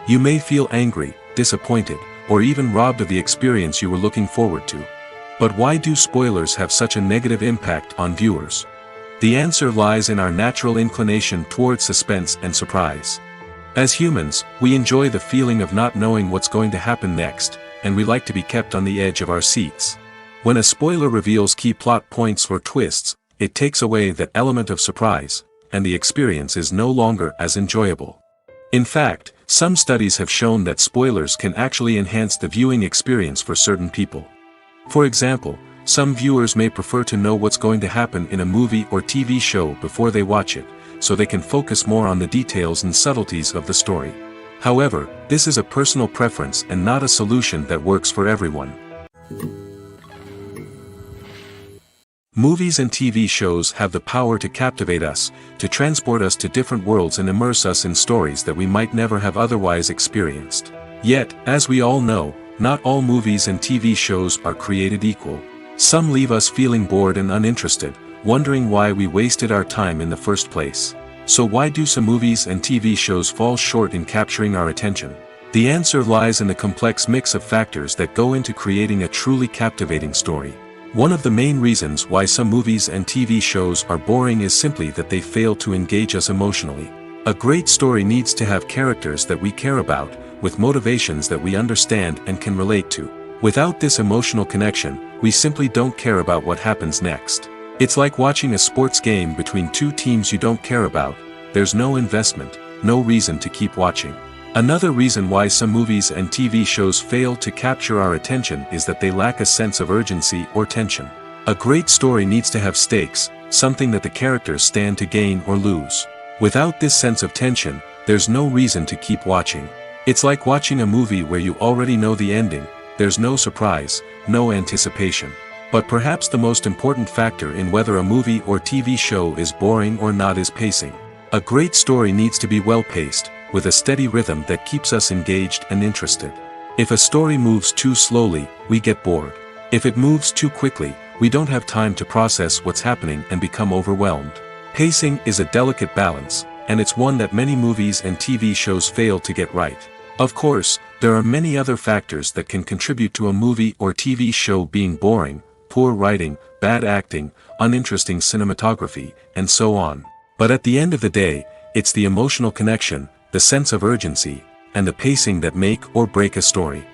You may feel angry, disappointed, or even robbed of the experience you were looking forward to. But why do spoilers have such a negative impact on viewers? The answer lies in our natural inclination toward suspense and surprise. As humans, we enjoy the feeling of not knowing what's going to happen next, and we like to be kept on the edge of our seats. When a spoiler reveals key plot points or twists, it takes away that element of surprise, and the experience is no longer as enjoyable. In fact, some studies have shown that spoilers can actually enhance the viewing experience for certain people. For example, some viewers may prefer to know what's going to happen in a movie or TV show before they watch it, so they can focus more on the details and subtleties of the story. However, this is a personal preference and not a solution that works for everyone. Movies and TV shows have the power to captivate us, to transport us to different worlds and immerse us in stories that we might never have otherwise experienced. Yet, as we all know, not all movies and TV shows are created equal. Some leave us feeling bored and uninterested, wondering why we wasted our time in the first place. So why do some movies and TV shows fall short in capturing our attention? The answer lies in the complex mix of factors that go into creating a truly captivating story. One of the main reasons why some movies and TV shows are boring is simply that they fail to engage us emotionally. A great story needs to have characters that we care about, with motivations that we understand and can relate to. Without this emotional connection, we simply don't care about what happens next. It's like watching a sports game between two teams you don't care about. There's no investment, no reason to keep watching. Another reason why some movies and TV shows fail to capture our attention is that they lack a sense of urgency or tension. A great story needs to have stakes, something that the characters stand to gain or lose. Without this sense of tension, there's no reason to keep watching. It's like watching a movie where you already know the ending. There's no surprise, no anticipation. But perhaps the most important factor in whether a movie or TV show is boring or not is pacing. A great story needs to be well-paced, with a steady rhythm that keeps us engaged and interested. If a story moves too slowly, we get bored. If it moves too quickly, we don't have time to process what's happening and become overwhelmed. Pacing is a delicate balance, and it's one that many movies and TV shows fail to get right. Of course, there are many other factors that can contribute to a movie or TV show being boring: poor writing, bad acting, uninteresting cinematography, and so on. But at the end of the day, it's the emotional connection, the sense of urgency, and the pacing that make or break a story.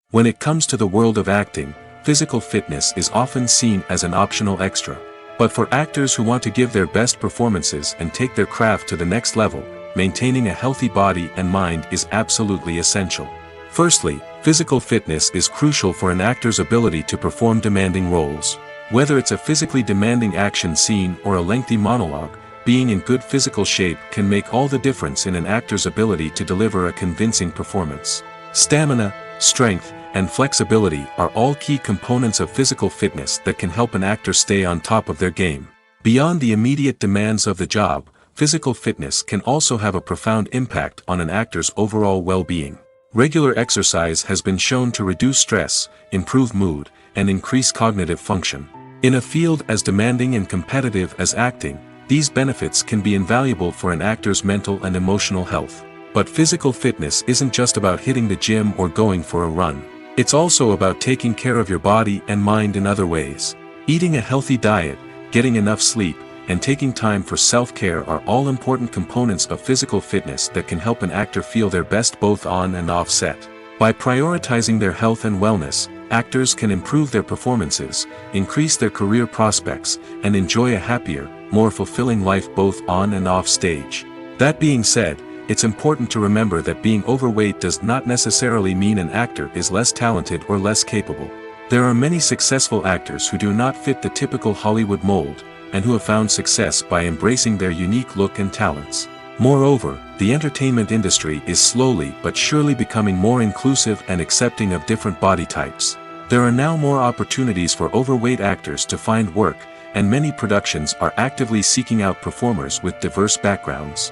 When it comes to the world of acting, physical fitness is often seen as an optional extra. But for actors who want to give their best performances and take their craft to the next level, maintaining a healthy body and mind is absolutely essential. Firstly, physical fitness is crucial for an actor's ability to perform demanding roles. Whether it's a physically demanding action scene or a lengthy monologue, being in good physical shape can make all the difference in an actor's ability to deliver a convincing performance. Stamina, strength, and flexibility are all key components of physical fitness that can help an actor stay on top of their game. Beyond the immediate demands of the job, physical fitness can also have a profound impact on an actor's overall well-being. Regular exercise has been shown to reduce stress, improve mood, and increase cognitive function. In a field as demanding and competitive as acting, these benefits can be invaluable for an actor's mental and emotional health. But physical fitness isn't just about hitting the gym or going for a run. It's also about taking care of your body and mind in other ways. Eating a healthy diet, getting enough sleep, and taking time for self-care are all important components of physical fitness that can help an actor feel their best both on and off set. By prioritizing their health and wellness, actors can improve their performances, increase their career prospects, and enjoy a happier, more fulfilling life both on and off stage. That being said, it's important to remember that being overweight does not necessarily mean an actor is less talented or less capable. There are many successful actors who do not fit the typical Hollywood mold, and who have found success by embracing their unique look and talents. Moreover, the entertainment industry is slowly but surely becoming more inclusive and accepting of different body types. There are now more opportunities for overweight actors to find work, and many productions are actively seeking out performers with diverse backgrounds.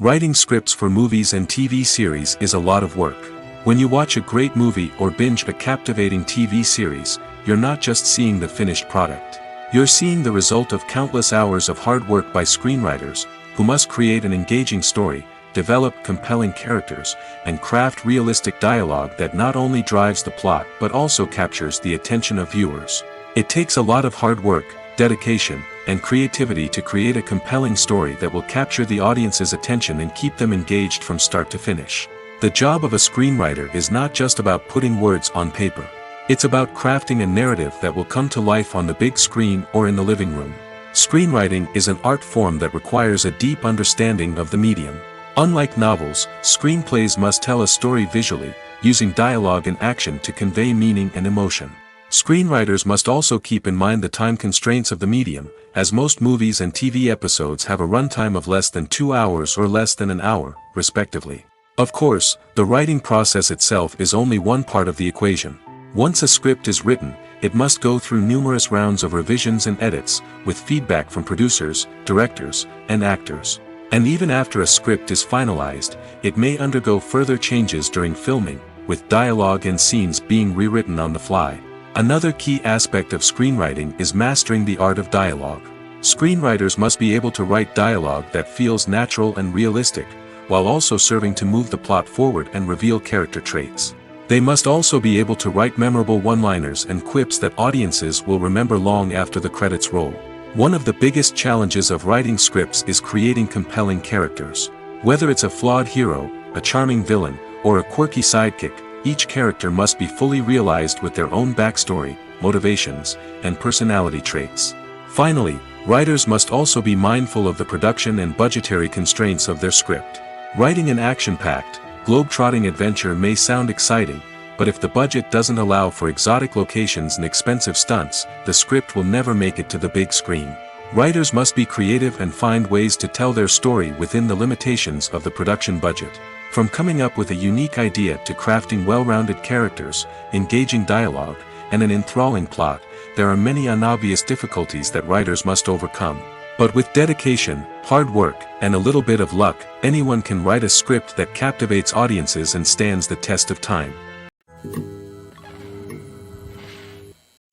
Writing scripts for movies and TV series is a lot of work. When you watch a great movie or binge a captivating TV series, you're not just seeing the finished product. You're seeing the result of countless hours of hard work by screenwriters, who must create an engaging story, develop compelling characters, and craft realistic dialogue that not only drives the plot but also captures the attention of viewers. It takes a lot of hard work, dedication, and creativity to create a compelling story that will capture the audience's attention and keep them engaged from start to finish. The job of a screenwriter is not just about putting words on paper. It's about crafting a narrative that will come to life on the big screen or in the living room. Screenwriting is an art form that requires a deep understanding of the medium. Unlike novels, screenplays must tell a story visually, using dialogue and action to convey meaning and emotion. Screenwriters must also keep in mind the time constraints of the medium, as most movies and TV episodes have a runtime of less than 2 hours or less than an hour, respectively. Of course, the writing process itself is only one part of the equation. Once a script is written, it must go through numerous rounds of revisions and edits, with feedback from producers, directors, and actors. And even after a script is finalized, it may undergo further changes during filming, with dialogue and scenes being rewritten on the fly. Another key aspect of screenwriting is mastering the art of dialogue. Screenwriters must be able to write dialogue that feels natural and realistic, while also serving to move the plot forward and reveal character traits. They must also be able to write memorable one-liners and quips that audiences will remember long after the credits roll. One of the biggest challenges of writing scripts is creating compelling characters. Whether it's a flawed hero, a charming villain, or a quirky sidekick, each character must be fully realized with their own backstory, motivations, and personality traits. Finally, writers must also be mindful of the production and budgetary constraints of their script. Writing an action-packed, globe-trotting adventure may sound exciting, but if the budget doesn't allow for exotic locations and expensive stunts, the script will never make it to the big screen. Writers must be creative and find ways to tell their story within the limitations of the production budget. From coming up with a unique idea to crafting well-rounded characters, engaging dialogue, and an enthralling plot, there are many unobvious difficulties that writers must overcome. But with dedication, hard work, and a little bit of luck, anyone can write a script that captivates audiences and stands the test of time.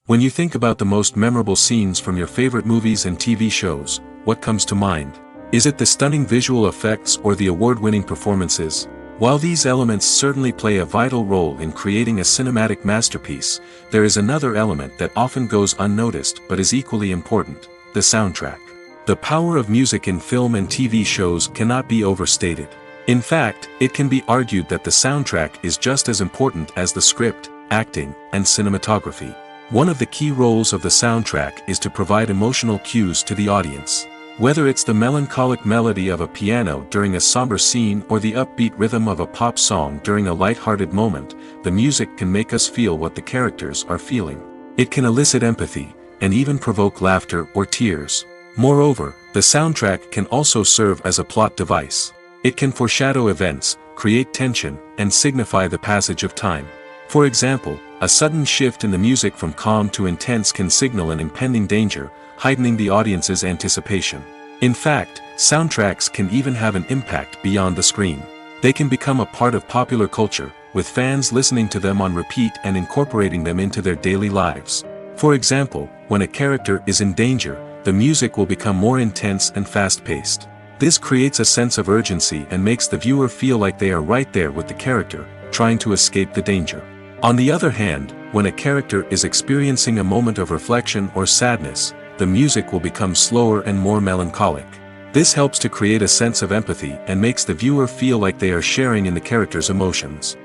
When you think about the most memorable scenes from your favorite movies and TV shows, what comes to mind? Is it the stunning visual effects or the award-winning performances? While these elements certainly play a vital role in creating a cinematic masterpiece, there is another element that often goes unnoticed but is equally important: the soundtrack. The power of music in film and TV shows cannot be overstated. In fact, it can be argued that the soundtrack is just as important as the script, acting, and cinematography. One of the key roles of the soundtrack is to provide emotional cues to the audience. Whether it's the melancholic melody of a piano during a somber scene or the upbeat rhythm of a pop song during a light-hearted moment, the music can make us feel what the characters are feeling. It can elicit empathy, and even provoke laughter or tears. Moreover, the soundtrack can also serve as a plot device. It can foreshadow events, create tension, and signify the passage of time. For example, a sudden shift in the music from calm to intense can signal an impending danger, heightening the audience's anticipation. In fact, soundtracks can even have an impact beyond the screen. They can become a part of popular culture, with fans listening to them on repeat and incorporating them into their daily lives. For example, when a character is in danger, the music will become more intense and fast-paced. This creates a sense of urgency and makes the viewer feel like they are right there with the character, trying to escape the danger. On the other hand, when a character is experiencing a moment of reflection or sadness, the music will become slower and more melancholic. This helps to create a sense of empathy and makes the viewer feel like they are sharing in the character's emotions.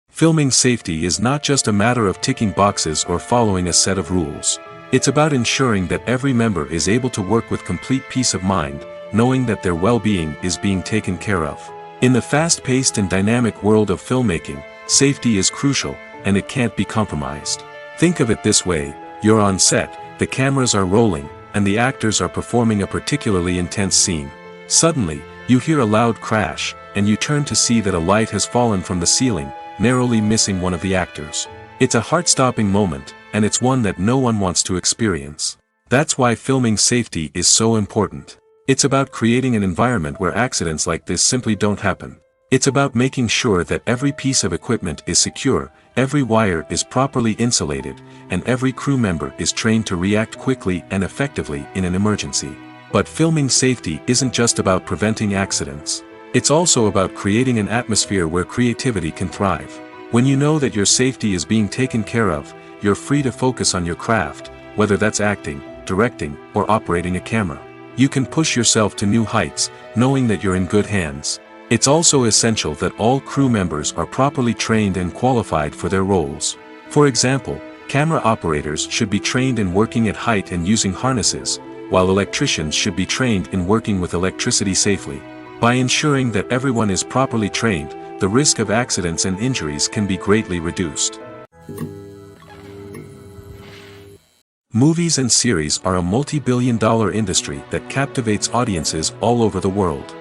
Filming safety is not just a matter of ticking boxes or following a set of rules. It's about ensuring that every member is able to work with complete peace of mind, knowing that their well-being is being taken care of. In the fast-paced and dynamic world of filmmaking, safety is crucial, and it can't be compromised. Think of it this way: you're on set, The cameras are rolling, and the actors are performing a particularly intense scene. Suddenly, you hear a loud crash, and you turn to see that a light has fallen from the ceiling, narrowly missing one of the actors. It's a heart-stopping moment, and it's one that no one wants to experience. That's why filming safety is so important. It's about creating an environment where accidents like this simply don't happen. It's about making sure that every piece of equipment is secure, every wire is properly insulated, and every crew member is trained to react quickly and effectively in an emergency. But filming safety isn't just about preventing accidents. It's also about creating an atmosphere where creativity can thrive. When you know that your safety is being taken care of, you're free to focus on your craft, whether that's acting, directing, or operating a camera. You can push yourself to new heights, knowing that you're in good hands. It's also essential that all crew members are properly trained and qualified for their roles. For example, camera operators should be trained in working at height and using harnesses, while electricians should be trained in working with electricity safely. By ensuring that everyone is properly trained, the risk of accidents and injuries can be greatly reduced. Movies and series are a multi-billion-dollar industry that captivates audiences all over the world.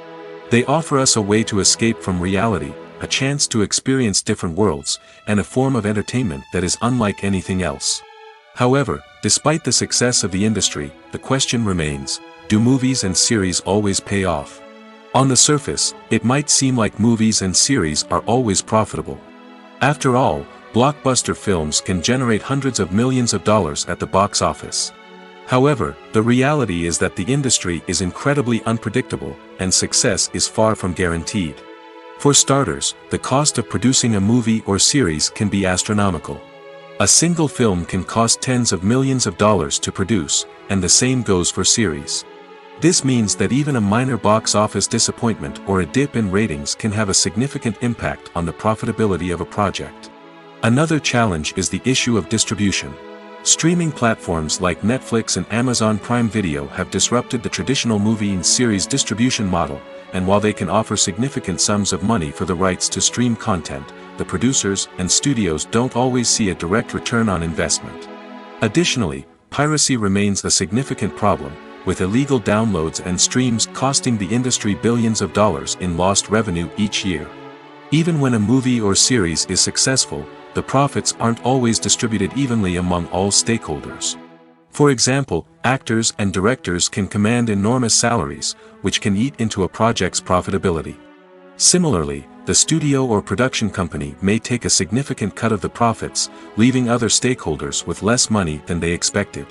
They offer us a way to escape from reality, a chance to experience different worlds, and a form of entertainment that is unlike anything else. However, despite the success of the industry, the question remains, do movies and series always pay off? On the surface, it might seem like movies and series are always profitable. After all, blockbuster films can generate hundreds of millions of dollars at the box office. However, the reality is that the industry is incredibly unpredictable, and success is far from guaranteed. For starters, the cost of producing a movie or series can be astronomical. A single film can cost tens of millions of dollars to produce, and the same goes for series. This means that even a minor box office disappointment or a dip in ratings can have a significant impact on the profitability of a project. Another challenge is the issue of distribution. Streaming platforms like Netflix and Amazon Prime Video have disrupted the traditional movie and series distribution model, and while they can offer significant sums of money for the rights to stream content, the producers and studios don't always see a direct return on investment. Additionally, piracy remains a significant problem, with illegal downloads and streams costing the industry billions of dollars in lost revenue each year. Even when a movie or series is successful, the profits aren't always distributed evenly among all stakeholders. For example, actors and directors can command enormous salaries, which can eat into a project's profitability. Similarly, the studio or production company may take a significant cut of the profits, leaving other stakeholders with less money than they expected.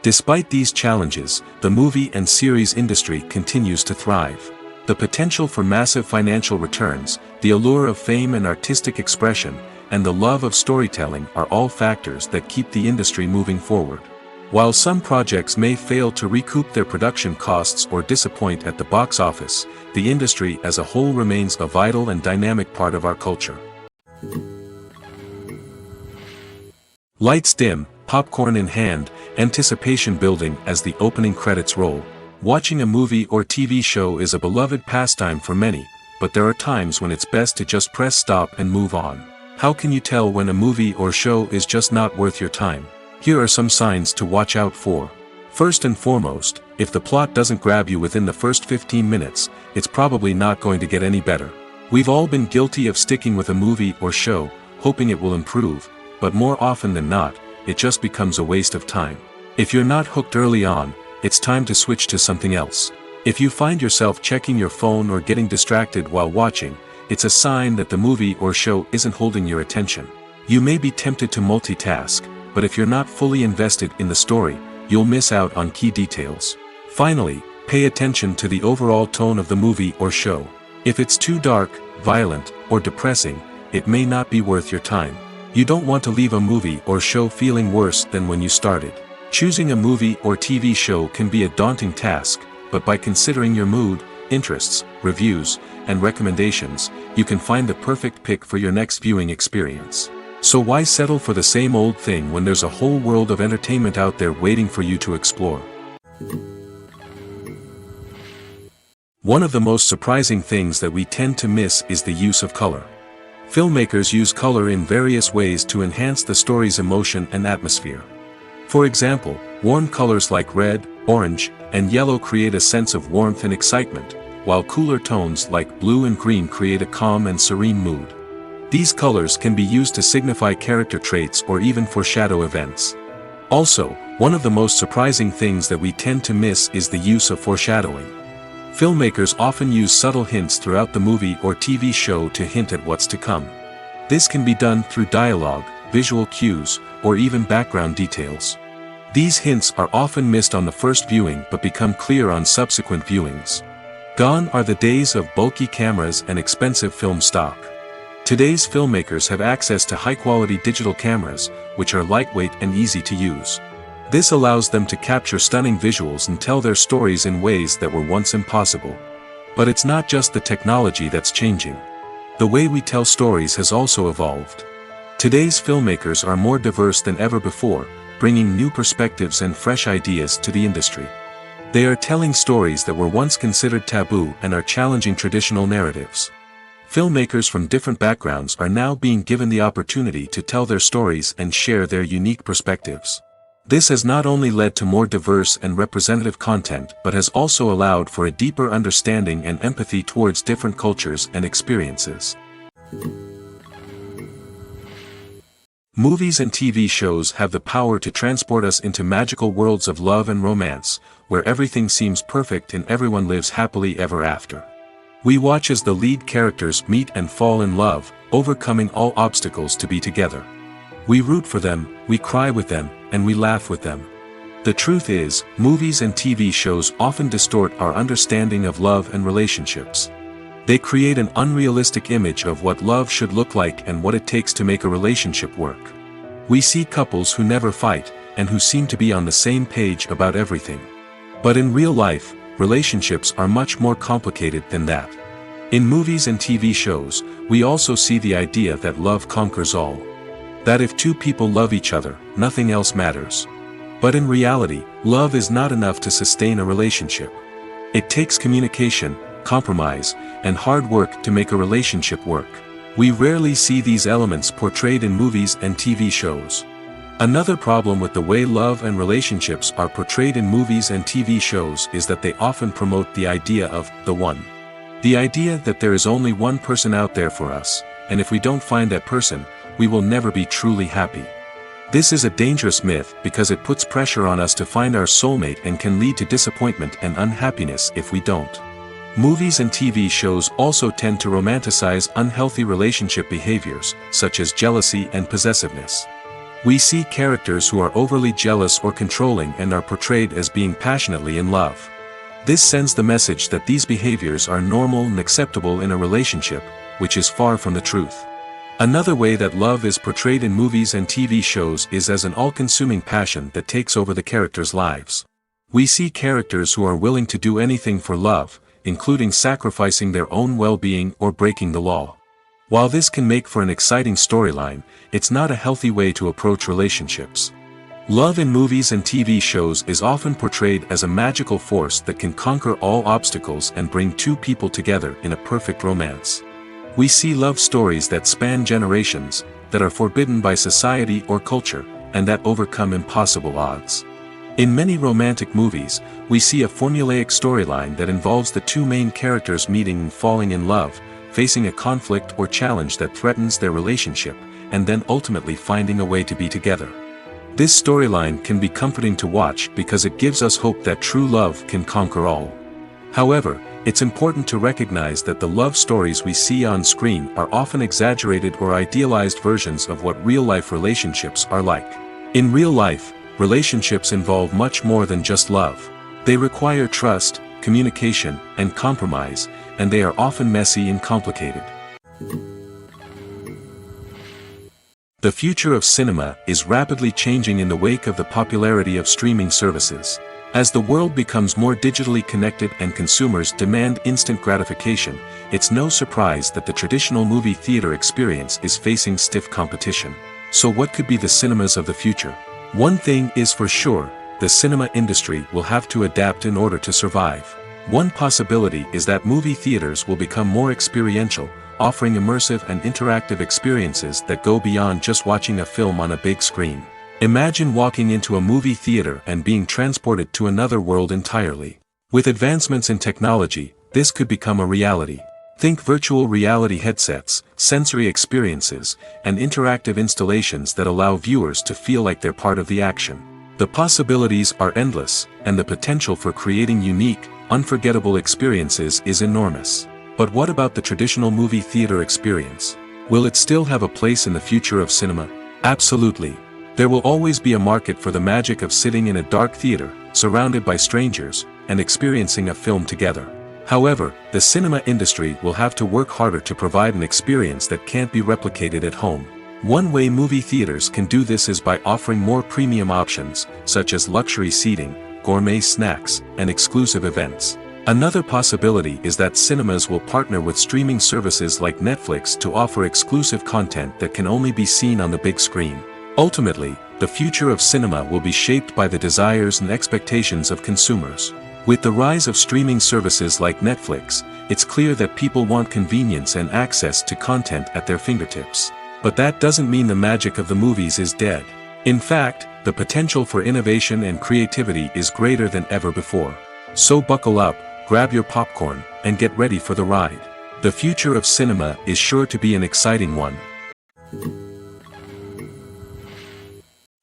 Despite these challenges, the movie and series industry continues to thrive. The potential for massive financial returns, the allure of fame and artistic expression, and the love of storytelling are all factors that keep the industry moving forward. While some projects may fail to recoup their production costs or disappoint at the box office, the industry as a whole remains a vital and dynamic part of our culture. Lights dim, popcorn in hand, anticipation building as the opening credits roll. Watching a movie or TV show is a beloved pastime for many, but there are times when it's best to just press stop and move on. How can you tell when a movie or show is just not worth your time? Here are some signs to watch out for. First and foremost, if the plot doesn't grab you within the first 15 minutes, it's probably not going to get any better. We've all been guilty of sticking with a movie or show, hoping it will improve, but more often than not, it just becomes a waste of time. If you're not hooked early on, it's time to switch to something else. If you find yourself checking your phone or getting distracted while watching, it's a sign that the movie or show isn't holding your attention. You may be tempted to multitask, but if you're not fully invested in the story, you'll miss out on key details. Finally, pay attention to the overall tone of the movie or show. If it's too dark, violent, or depressing, it may not be worth your time. You don't want to leave a movie or show feeling worse than when you started. Choosing a movie or TV show can be a daunting task, but by considering your mood, interests, reviews, and recommendations, you can find the perfect pick for your next viewing experience. So why settle for the same old thing when there's a whole world of entertainment out there waiting for you to explore? One of the most surprising things that we tend to miss is the use of color. Filmmakers use color in various ways to enhance the story's emotion and atmosphere. For example, Warm colors like red, orange, and yellow create a sense of warmth and excitement, while cooler tones like blue and green create a calm and serene mood. These colors can be used to signify character traits or even foreshadow events. Also, one of the most surprising things that we tend to miss is the use of foreshadowing. Filmmakers often use subtle hints throughout the movie or TV show to hint at what's to come. This can be done through dialogue, visual cues, or even background details. These hints are often missed on the first viewing but become clear on subsequent viewings. Gone are the days of bulky cameras and expensive film stock. Today's filmmakers have access to high-quality digital cameras, which are lightweight and easy to use. This allows them to capture stunning visuals and tell their stories in ways that were once impossible. But it's not just the technology that's changing. The way we tell stories has also evolved. Today's filmmakers are more diverse than ever before, bringing new perspectives and fresh ideas to the industry. They are telling stories that were once considered taboo and are challenging traditional narratives. Filmmakers from different backgrounds are now being given the opportunity to tell their stories and share their unique perspectives. This has not only led to more diverse and representative content but has also allowed for a deeper understanding and empathy towards different cultures and experiences. Movies and TV shows have the power to transport us into magical worlds of love and romance, where everything seems perfect and everyone lives happily ever after. We watch as the lead characters meet and fall in love, overcoming all obstacles to be together. We root for them, we cry with them, and we laugh with them. The truth is, movies and TV shows often distort our understanding of love and relationships. They create an unrealistic image of what love should look like and what it takes to make a relationship work. We see couples who never fight, and who seem to be on the same page about everything. But in real life, relationships are much more complicated than that. In movies and TV shows, we also see the idea that love conquers all. That if two people love each other, nothing else matters. But in reality, love is not enough to sustain a relationship. It takes communication, compromise, and hard work to make a relationship work. We rarely see these elements portrayed in movies and TV shows. Another problem with the way love and relationships are portrayed in movies and TV shows is that they often promote the idea of the one. The idea that there is only one person out there for us, and if we don't find that person, we will never be truly happy. This is a dangerous myth because it puts pressure on us to find our soulmate and can lead to disappointment and unhappiness if we don't. Movies and TV shows also tend to romanticize unhealthy relationship behaviors, such as jealousy and possessiveness. We see characters who are overly jealous or controlling and are portrayed as being passionately in love. This sends the message that these behaviors are normal and acceptable in a relationship, which is far from the truth. Another way that love is portrayed in movies and TV shows is as an all-consuming passion that takes over the characters' lives. We see characters who are willing to do anything for love, including sacrificing their own well-being or breaking the law. While this can make for an exciting storyline, it's not a healthy way to approach relationships. Love in movies and TV shows is often portrayed as a magical force that can conquer all obstacles and bring two people together in a perfect romance. We see love stories that span generations, that are forbidden by society or culture, and that overcome impossible odds. In many romantic movies, we see a formulaic storyline that involves the two main characters meeting and falling in love, facing a conflict or challenge that threatens their relationship, and then ultimately finding a way to be together. This storyline can be comforting to watch because it gives us hope that true love can conquer all. However, it's important to recognize that the love stories we see on screen are often exaggerated or idealized versions of what real-life relationships are like. In real life, relationships involve much more than just love. They require trust, communication, and compromise, and they are often messy and complicated. The future of cinema is rapidly changing in the wake of the popularity of streaming services. As the world becomes more digitally connected and consumers demand instant gratification, it's no surprise that the traditional movie theater experience is facing stiff competition. So what could be the cinemas of the future? One thing is for sure, the cinema industry will have to adapt in order to survive. One possibility is that movie theaters will become more experiential, offering immersive and interactive experiences that go beyond just watching a film on a big screen. Imagine walking into a movie theater and being transported to another world entirely. With advancements in technology, this could become a reality. Think virtual reality headsets, sensory experiences, and interactive installations that allow viewers to feel like they're part of the action. The possibilities are endless, and the potential for creating unique, unforgettable experiences is enormous. But what about the traditional movie theater experience? Will it still have a place in the future of cinema? Absolutely. There will always be a market for the magic of sitting in a dark theater, surrounded by strangers, and experiencing a film together. However, the cinema industry will have to work harder to provide an experience that can't be replicated at home. One way movie theaters can do this is by offering more premium options, such as luxury seating, gourmet snacks, and exclusive events. Another possibility is that cinemas will partner with streaming services like Netflix to offer exclusive content that can only be seen on the big screen. Ultimately, the future of cinema will be shaped by the desires and expectations of consumers. With the rise of streaming services like Netflix, it's clear that people want convenience and access to content at their fingertips. But that doesn't mean the magic of the movies is dead. In fact, the potential for innovation and creativity is greater than ever before. So buckle up, grab your popcorn, and get ready for the ride. The future of cinema is sure to be an exciting one.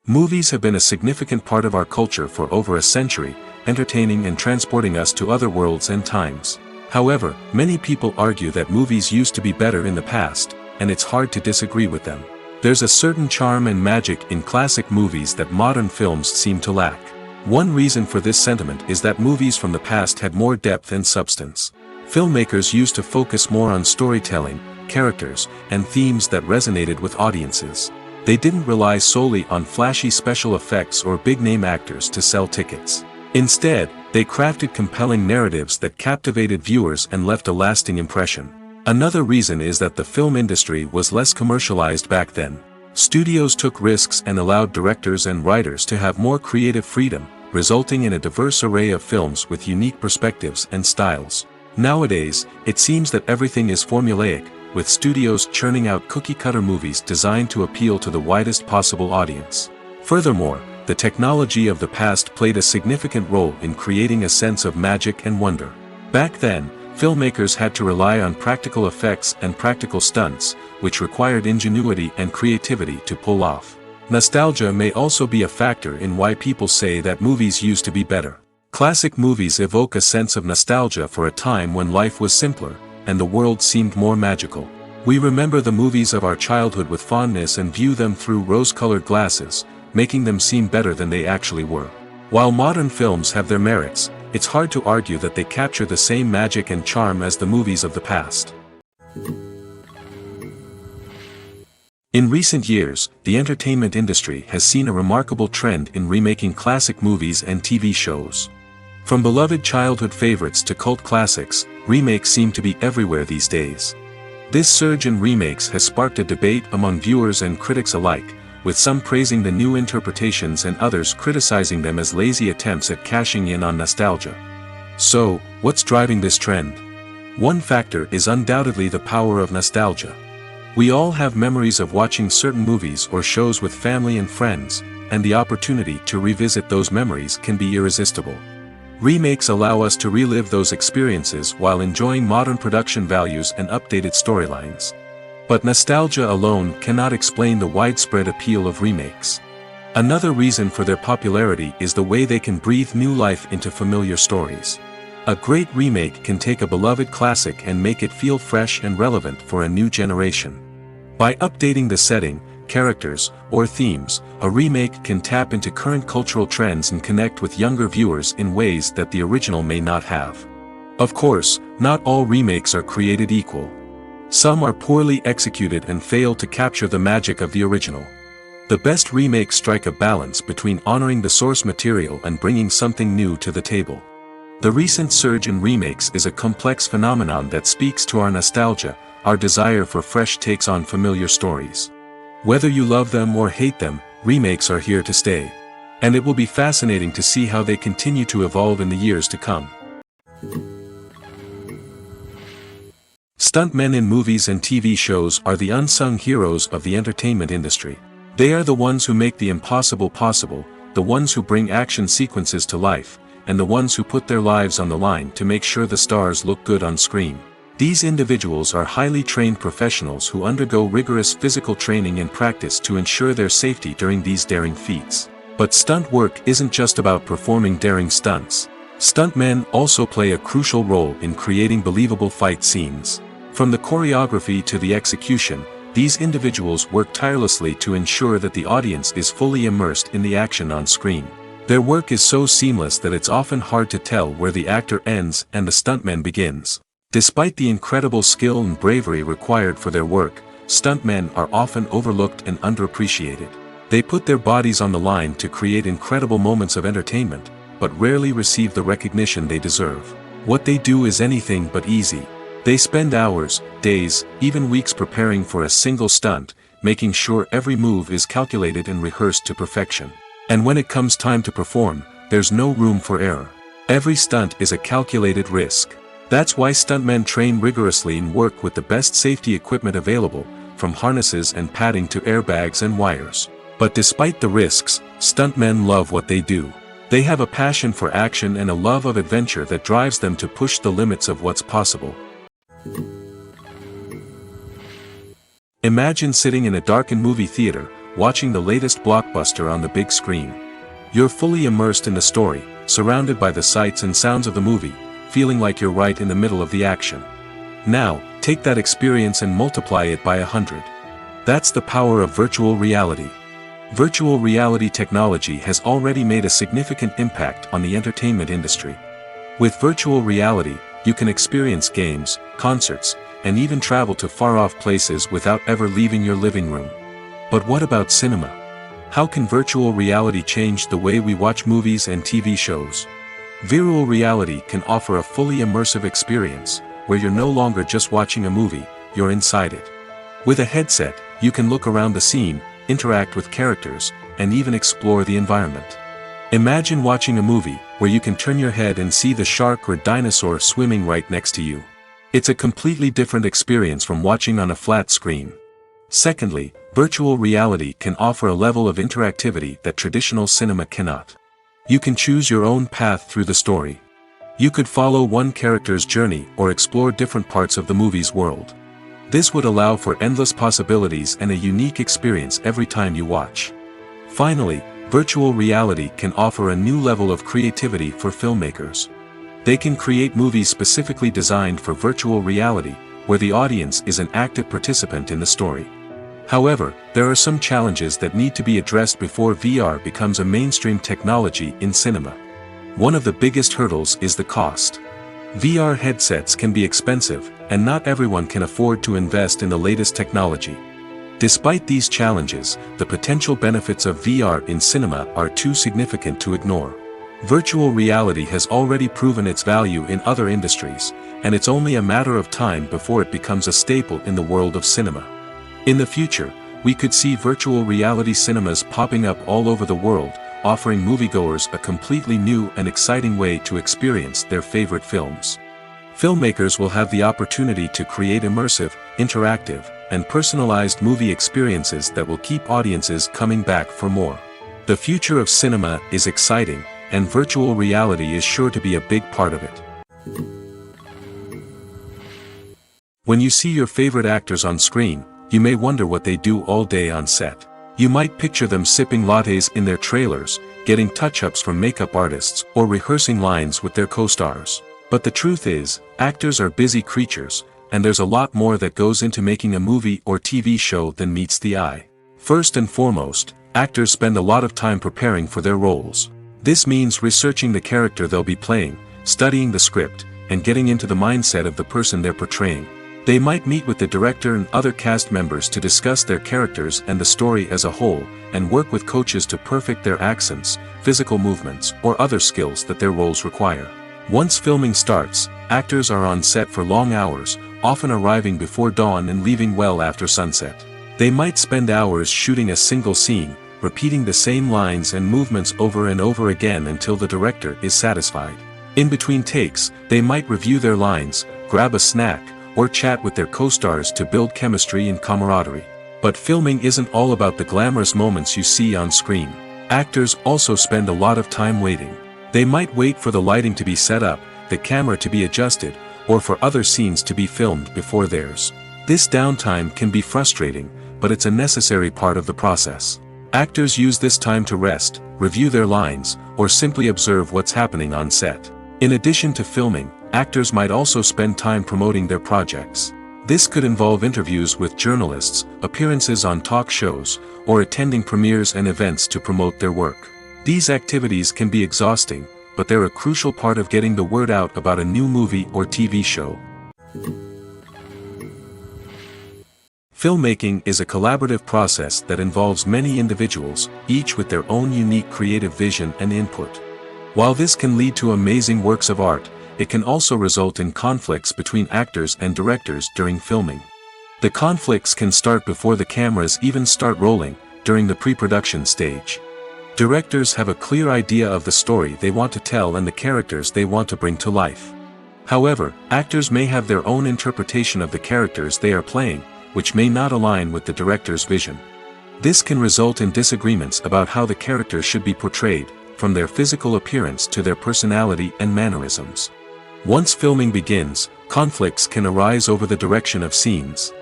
Movies have been a significant part of our culture for over a century, entertaining and transporting us to other worlds and times. However, many people argue that movies used to be better in the past, and it's hard to disagree with them. There's a certain charm and magic in classic movies that modern films seem to lack. One reason for this sentiment is that movies from the past had more depth and substance. Filmmakers used to focus more on storytelling, characters, and themes that resonated with audiences. They didn't rely solely on flashy special effects or big-name actors to sell tickets. Instead, they crafted compelling narratives that captivated viewers and left a lasting impression. Another reason is that the film industry was less commercialized back then. Studios took risks and allowed directors and writers to have more creative freedom, resulting in a diverse array of films with unique perspectives and styles. Nowadays, it seems that everything is formulaic, with studios churning out cookie-cutter movies designed to appeal to the widest possible audience. Furthermore, the technology of the past played a significant role in creating a sense of magic and wonder. Back then, filmmakers had to rely on practical effects and practical stunts, which required ingenuity and creativity to pull off. Nostalgia may also be a factor in why people say that movies used to be better. Classic movies evoke a sense of nostalgia for a time when life was simpler, and the world seemed more magical. We remember the movies of our childhood with fondness and view them through rose-colored glasses, making them seem better than they actually were. While modern films have their merits, it's hard to argue that they capture the same magic and charm as the movies of the past. In recent years, the entertainment industry has seen a remarkable trend in remaking classic movies and TV shows. From beloved childhood favorites to cult classics, remakes seem to be everywhere these days. This surge in remakes has sparked a debate among viewers and critics alike, with some praising the new interpretations and others criticizing them as lazy attempts at cashing in on nostalgia. So, what's driving this trend? One factor is undoubtedly the power of nostalgia. We all have memories of watching certain movies or shows with family and friends, and the opportunity to revisit those memories can be irresistible. Remakes allow us to relive those experiences while enjoying modern production values and updated storylines. But nostalgia alone cannot explain the widespread appeal of remakes. Another reason for their popularity is the way they can breathe new life into familiar stories. A great remake can take a beloved classic and make it feel fresh and relevant for a new generation. By updating the setting, characters, or themes, a remake can tap into current cultural trends and connect with younger viewers in ways that the original may not have. Of course, not all remakes are created equal. Some are poorly executed and fail to capture the magic of the original. The best remakes strike a balance between honoring the source material and bringing something new to the table. The recent surge in remakes is a complex phenomenon that speaks to our nostalgia, our desire for fresh takes on familiar stories. Whether you love them or hate them, remakes are here to stay. And it will be fascinating to see how they continue to evolve in the years to come. Stuntmen in movies and TV shows are the unsung heroes of the entertainment industry. They are the ones who make the impossible possible, the ones who bring action sequences to life, and the ones who put their lives on the line to make sure the stars look good on screen. These individuals are highly trained professionals who undergo rigorous physical training and practice to ensure their safety during these daring feats. But stunt work isn't just about performing daring stunts. Stuntmen also play a crucial role in creating believable fight scenes. From the choreography to the execution, these individuals work tirelessly to ensure that the audience is fully immersed in the action on screen. Their work is so seamless that it's often hard to tell where the actor ends and the stuntman begins. Despite the incredible skill and bravery required for their work, stuntmen are often overlooked and underappreciated. They put their bodies on the line to create incredible moments of entertainment, but rarely receive the recognition they deserve. What they do is anything but easy. They spend hours, days, even weeks preparing for a single stunt, making sure every move is calculated and rehearsed to perfection. And when it comes time to perform, there's no room for error. Every stunt is a calculated risk. That's why stuntmen train rigorously and work with the best safety equipment available, from harnesses and padding to airbags and wires. But despite the risks, stuntmen love what they do. They have a passion for action and a love of adventure that drives them to push the limits of what's possible. Imagine sitting in a darkened movie theater, watching the latest blockbuster on the big screen. You're fully immersed in the story, surrounded by the sights and sounds of the movie, feeling like you're right in the middle of the action. Now, take that experience and multiply it by 100. That's the power of virtual reality. Virtual reality technology has already made a significant impact on the entertainment industry. With virtual reality, you can experience games, concerts, and even travel to far-off places without ever leaving your living room. But what about cinema? How can virtual reality change the way we watch movies and TV shows? Virtual reality can offer a fully immersive experience, where you're no longer just watching a movie, you're inside it. With a headset, you can look around the scene, interact with characters, and even explore the environment. Imagine watching a movie, where you can turn your head and see the shark or dinosaur swimming right next to you. It's a completely different experience from watching on a flat screen. Secondly, virtual reality can offer a level of interactivity that traditional cinema cannot. You can choose your own path through the story. You could follow one character's journey or explore different parts of the movie's world. This would allow for endless possibilities and a unique experience every time you watch. Finally, virtual reality can offer a new level of creativity for filmmakers. They can create movies specifically designed for virtual reality, where the audience is an active participant in the story. However, there are some challenges that need to be addressed before VR becomes a mainstream technology in cinema. One of the biggest hurdles is the cost. VR headsets can be expensive, and not everyone can afford to invest in the latest technology. Despite these challenges, the potential benefits of VR in cinema are too significant to ignore. Virtual reality has already proven its value in other industries, and it's only a matter of time before it becomes a staple in the world of cinema. In the future, we could see virtual reality cinemas popping up all over the world, offering moviegoers a completely new and exciting way to experience their favorite films. Filmmakers will have the opportunity to create immersive, interactive, and personalized movie experiences that will keep audiences coming back for more. The future of cinema is exciting, and virtual reality is sure to be a big part of it. When you see your favorite actors on screen, you may wonder what they do all day on set. You might picture them sipping lattes in their trailers, getting touch-ups from makeup artists, or rehearsing lines with their co-stars. But the truth is, actors are busy creatures, and there's a lot more that goes into making a movie or TV show than meets the eye. First and foremost, actors spend a lot of time preparing for their roles. This means researching the character they'll be playing, studying the script, and getting into the mindset of the person they're portraying. They might meet with the director and other cast members to discuss their characters and the story as a whole, and work with coaches to perfect their accents, physical movements, or other skills that their roles require. Once filming starts, actors are on set for long hours, often arriving before dawn and leaving well after sunset. They might spend hours shooting a single scene, repeating the same lines and movements over and over again until the director is satisfied. In between takes, they might review their lines, grab a snack, or chat with their co-stars to build chemistry and camaraderie. But filming isn't all about the glamorous moments you see on screen. Actors also spend a lot of time waiting. They might wait for the lighting to be set up, the camera to be adjusted, or for other scenes to be filmed before theirs. This downtime can be frustrating, but it's a necessary part of the process. Actors use this time to rest, review their lines, or simply observe what's happening on set. In addition to filming, actors might also spend time promoting their projects. This could involve interviews with journalists, appearances on talk shows, or attending premieres and events to promote their work. These activities can be exhausting, but they're a crucial part of getting the word out about a new movie or TV show. Filmmaking is a collaborative process that involves many individuals, each with their own unique creative vision and input. While this can lead to amazing works of art, it can also result in conflicts between actors and directors during filming. The conflicts can start before the cameras even start rolling, during the pre-production stage. Directors have a clear idea of the story they want to tell and the characters they want to bring to life. However, actors may have their own interpretation of the characters they are playing, which may not align with the director's vision. This can result in disagreements about how the characters should be portrayed, from their physical appearance to their personality and mannerisms. Once filming begins, conflicts can arise over the direction of scenes.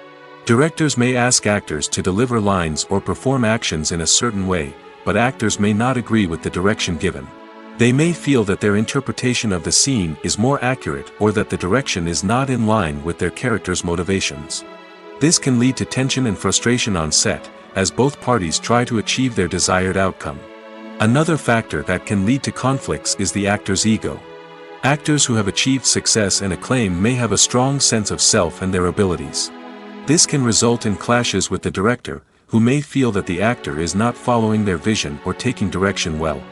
Directors may ask actors to deliver lines or perform actions in a certain way, but actors may not agree with the direction given. They may feel that their interpretation of the scene is more accurate or that the direction is not in line with their character's motivations. This can lead to tension and frustration on set, as both parties try to achieve their desired outcome. Another factor that can lead to conflicts is the actor's ego. Actors who have achieved success and acclaim may have a strong sense of self and their abilities. This can result in clashes with the director, who may feel that the actor is not following their vision or taking direction well.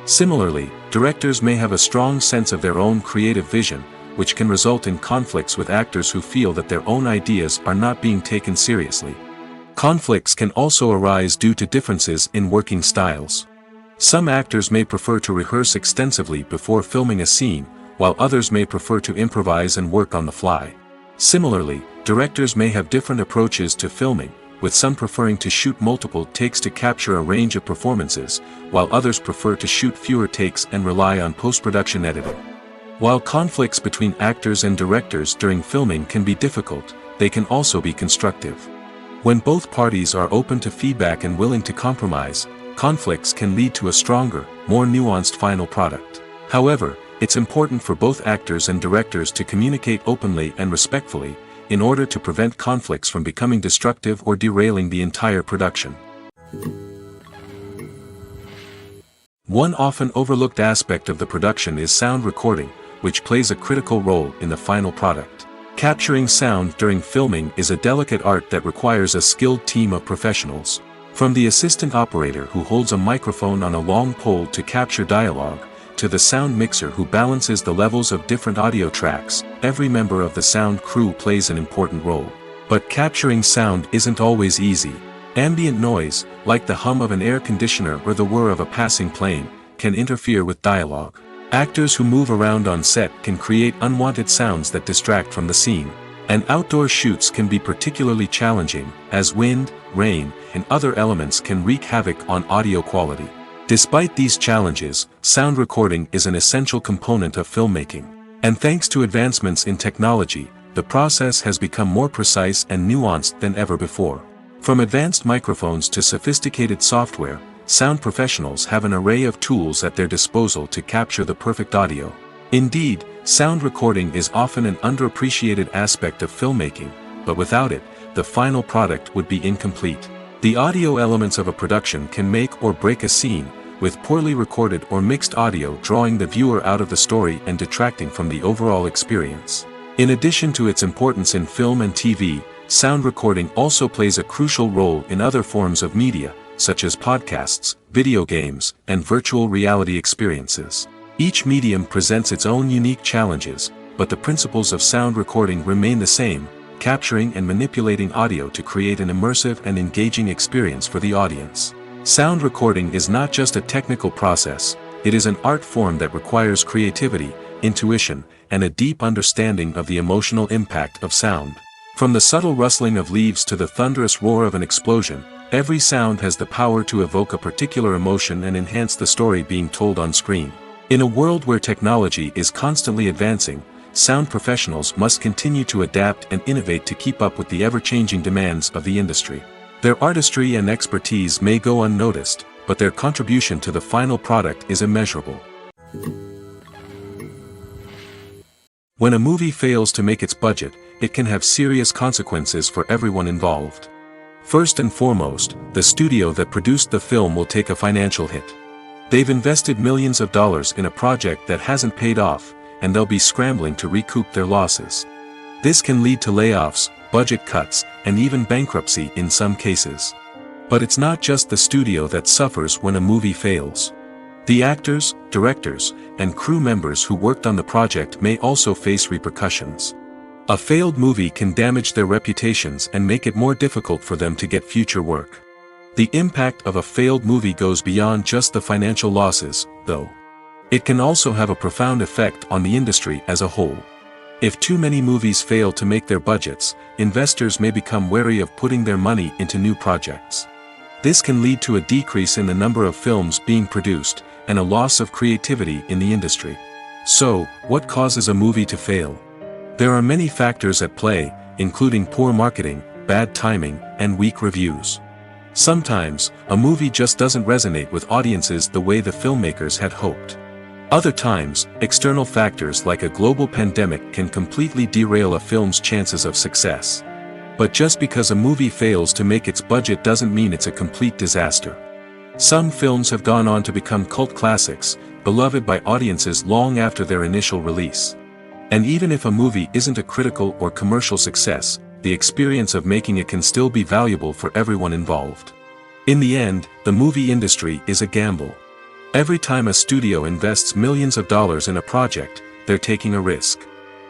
Similarly, directors may have a strong sense of their own creative vision, which can result in conflicts with actors who feel that their own ideas are not being taken seriously. Conflicts can also arise due to differences in working styles. Some actors may prefer to rehearse extensively before filming a scene, while others may prefer to improvise and work on the fly. Similarly, directors may have different approaches to filming, with some preferring to shoot multiple takes to capture a range of performances, while others prefer to shoot fewer takes and rely on post-production editing. While conflicts between actors and directors during filming can be difficult, they can also be constructive. When both parties are open to feedback and willing to compromise, conflicts can lead to a stronger, more nuanced final product. However, it's important for both actors and directors to communicate openly and respectfully, in order to prevent conflicts from becoming destructive or derailing the entire production. One often overlooked aspect of the production is sound recording, which plays a critical role in the final product. Capturing sound during filming is a delicate art that requires a skilled team of professionals. From the assistant operator who holds a microphone on a long pole to capture dialogue, to the sound mixer who balances the levels of different audio tracks, every member of the sound crew plays an important role. But capturing sound isn't always easy. Ambient noise, like the hum of an air conditioner or the whir of a passing plane, can interfere with dialogue. Actors who move around on set can create unwanted sounds that distract from the scene. And outdoor shoots can be particularly challenging, as wind, rain, and other elements can wreak havoc on audio quality. Despite these challenges, sound recording is an essential component of filmmaking. And thanks to advancements in technology, the process has become more precise and nuanced than ever before. From advanced microphones to sophisticated software, sound professionals have an array of tools at their disposal to capture the perfect audio. Indeed, sound recording is often an underappreciated aspect of filmmaking, but without it, the final product would be incomplete. The audio elements of a production can make or break a scene, with poorly recorded or mixed audio drawing the viewer out of the story and detracting from the overall experience. In addition to its importance in film and TV, sound recording also plays a crucial role in other forms of media, such as podcasts, video games, and virtual reality experiences. Each medium presents its own unique challenges, but the principles of sound recording remain the same: capturing and manipulating audio to create an immersive and engaging experience for the audience. Sound recording is not just a technical process, it is an art form that requires creativity, intuition, and a deep understanding of the emotional impact of sound. From the subtle rustling of leaves to the thunderous roar of an explosion, every sound has the power to evoke a particular emotion and enhance the story being told on screen. In a world where technology is constantly advancing, sound professionals must continue to adapt and innovate to keep up with the ever-changing demands of the industry. Their artistry and expertise may go unnoticed, but their contribution to the final product is immeasurable. When a movie fails to make its budget, it can have serious consequences for everyone involved. First and foremost, the studio that produced the film will take a financial hit. They've invested millions of dollars in a project that hasn't paid off, and they'll be scrambling to recoup their losses. This can lead to layoffs, budget cuts, and even bankruptcy in some cases. But it's not just the studio that suffers when a movie fails. The actors, directors, and crew members who worked on the project may also face repercussions. A failed movie can damage their reputations and make it more difficult for them to get future work. The impact of a failed movie goes beyond just the financial losses, though. It can also have a profound effect on the industry as a whole. If too many movies fail to make their budgets, investors may become wary of putting their money into new projects. This can lead to a decrease in the number of films being produced, and a loss of creativity in the industry. So, what causes a movie to fail? There are many factors at play, including poor marketing, bad timing, and weak reviews. Sometimes, a movie just doesn't resonate with audiences the way the filmmakers had hoped. Other times, external factors like a global pandemic can completely derail a film's chances of success. But just because a movie fails to make its budget doesn't mean it's a complete disaster. Some films have gone on to become cult classics, beloved by audiences long after their initial release. And even if a movie isn't a critical or commercial success, the experience of making it can still be valuable for everyone involved. In the end, the movie industry is a gamble. Every time a studio invests millions of dollars in a project, they're taking a risk.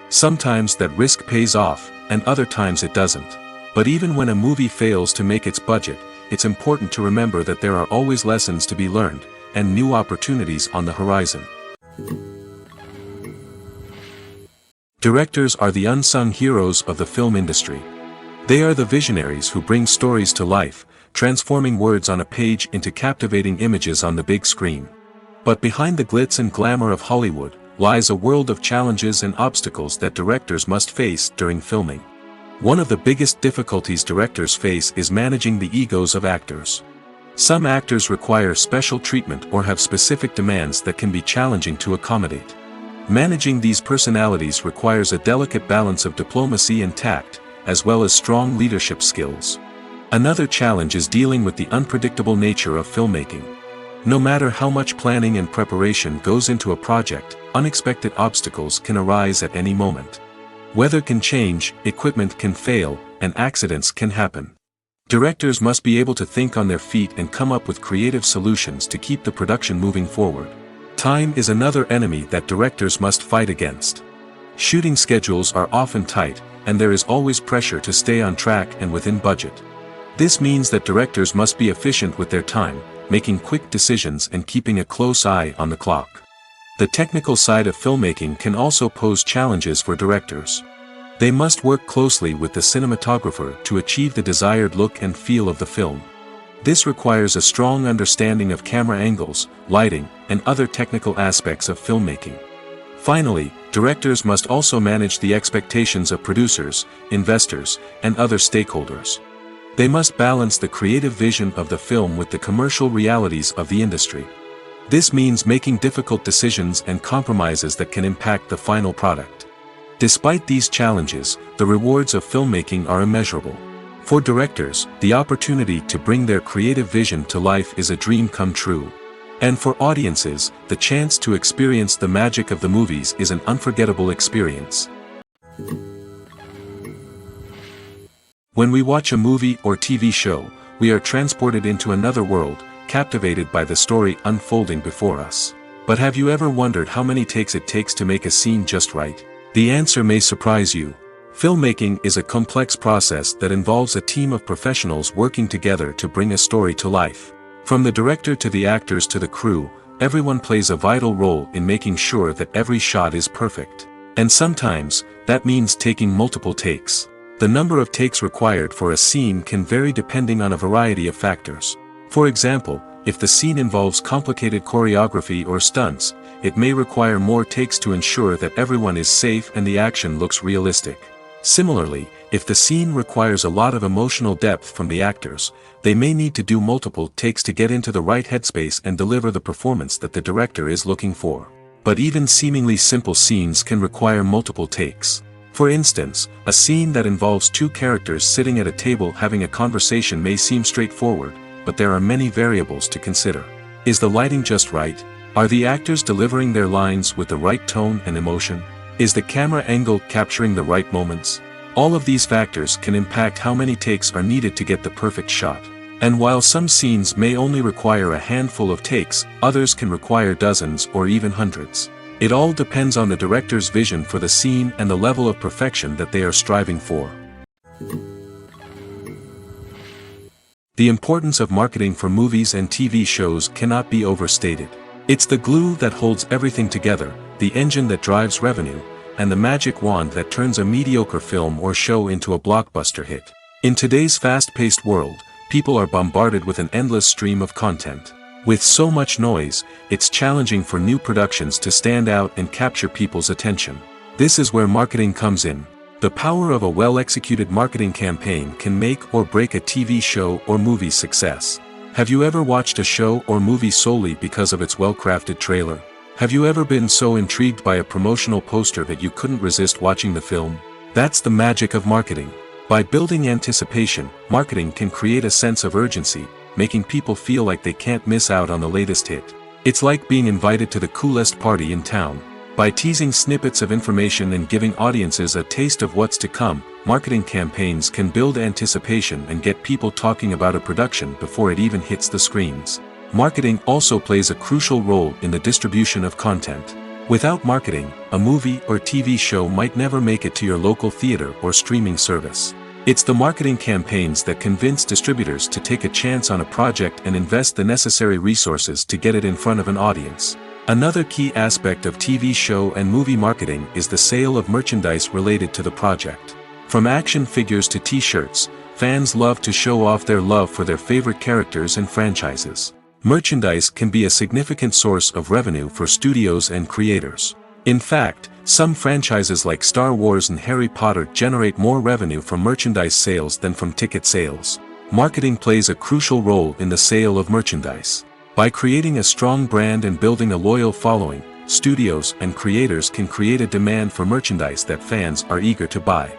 Sometimes that risk pays off, and other times it doesn't. But even when a movie fails to make its budget, it's important to remember that there are always lessons to be learned, and new opportunities on the horizon. Directors are the unsung heroes of the film industry. They are the visionaries who bring stories to life, transforming words on a page into captivating images on the big screen. But behind the glitz and glamour of Hollywood, lies a world of challenges and obstacles that directors must face during filming. One of the biggest difficulties directors face is managing the egos of actors. Some actors require special treatment or have specific demands that can be challenging to accommodate. Managing these personalities requires a delicate balance of diplomacy and tact, as well as strong leadership skills. Another challenge is dealing with the unpredictable nature of filmmaking. No matter how much planning and preparation goes into a project, unexpected obstacles can arise at any moment. Weather can change, equipment can fail, and accidents can happen. Directors must be able to think on their feet and come up with creative solutions to keep the production moving forward. Time is another enemy that directors must fight against. Shooting schedules are often tight, and there is always pressure to stay on track and within budget. This means that directors must be efficient with their time, making quick decisions and keeping a close eye on the clock. The technical side of filmmaking can also pose challenges for directors. They must work closely with the cinematographer to achieve the desired look and feel of the film. This requires a strong understanding of camera angles, lighting, and other technical aspects of filmmaking. Finally, directors must also manage the expectations of producers, investors, and other stakeholders. They must balance the creative vision of the film with the commercial realities of the industry. This means making difficult decisions and compromises that can impact the final product. Despite these challenges, the rewards of filmmaking are immeasurable. For directors, the opportunity to bring their creative vision to life is a dream come true. And for audiences, the chance to experience the magic of the movies is an unforgettable experience. When we watch a movie or TV show, we are transported into another world, captivated by the story unfolding before us. But have you ever wondered how many takes it takes to make a scene just right? The answer may surprise you. Filmmaking is a complex process that involves a team of professionals working together to bring a story to life. From the director to the actors to the crew, everyone plays a vital role in making sure that every shot is perfect. And sometimes, that means taking multiple takes. The number of takes required for a scene can vary depending on a variety of factors. For example, if the scene involves complicated choreography or stunts, it may require more takes to ensure that everyone is safe and the action looks realistic. Similarly, if the scene requires a lot of emotional depth from the actors, they may need to do multiple takes to get into the right headspace and deliver the performance that the director is looking for. But even seemingly simple scenes can require multiple takes. For instance, a scene that involves two characters sitting at a table having a conversation may seem straightforward, but there are many variables to consider. Is the lighting just right? Are the actors delivering their lines with the right tone and emotion? Is the camera angle capturing the right moments? All of these factors can impact how many takes are needed to get the perfect shot. And while some scenes may only require a handful of takes, others can require dozens or even hundreds. It all depends on the director's vision for the scene and the level of perfection that they are striving for. The importance of marketing for movies and TV shows cannot be overstated. It's the glue that holds everything together, the engine that drives revenue, and the magic wand that turns a mediocre film or show into a blockbuster hit. In today's fast-paced world, people are bombarded with an endless stream of content. With so much noise, it's challenging for new productions to stand out and capture people's attention. This is where marketing comes in. The power of a well-executed marketing campaign can make or break a TV show or movie's success. Have you ever watched a show or movie solely because of its well-crafted trailer? Have you ever been so intrigued by a promotional poster that you couldn't resist watching the film? That's the magic of marketing. By building anticipation, marketing can create a sense of urgency, making people feel like they can't miss out on the latest hit. It's like being invited to the coolest party in town. By teasing snippets of information and giving audiences a taste of what's to come, marketing campaigns can build anticipation and get people talking about a production before it even hits the screens. Marketing also plays a crucial role in the distribution of content. Without marketing, a movie or TV show might never make it to your local theater or streaming service. It's the marketing campaigns that convince distributors to take a chance on a project and invest the necessary resources to get it in front of an audience. Another key aspect of TV show and movie marketing is the sale of merchandise related to the project. From action figures to t-shirts, fans love to show off their love for their favorite characters and franchises. Merchandise can be a significant source of revenue for studios and creators. In fact, some franchises like Star Wars and Harry Potter generate more revenue from merchandise sales than from ticket sales. Marketing plays a crucial role in the sale of merchandise. By creating a strong brand and building a loyal following, studios and creators can create a demand for merchandise that fans are eager to buy.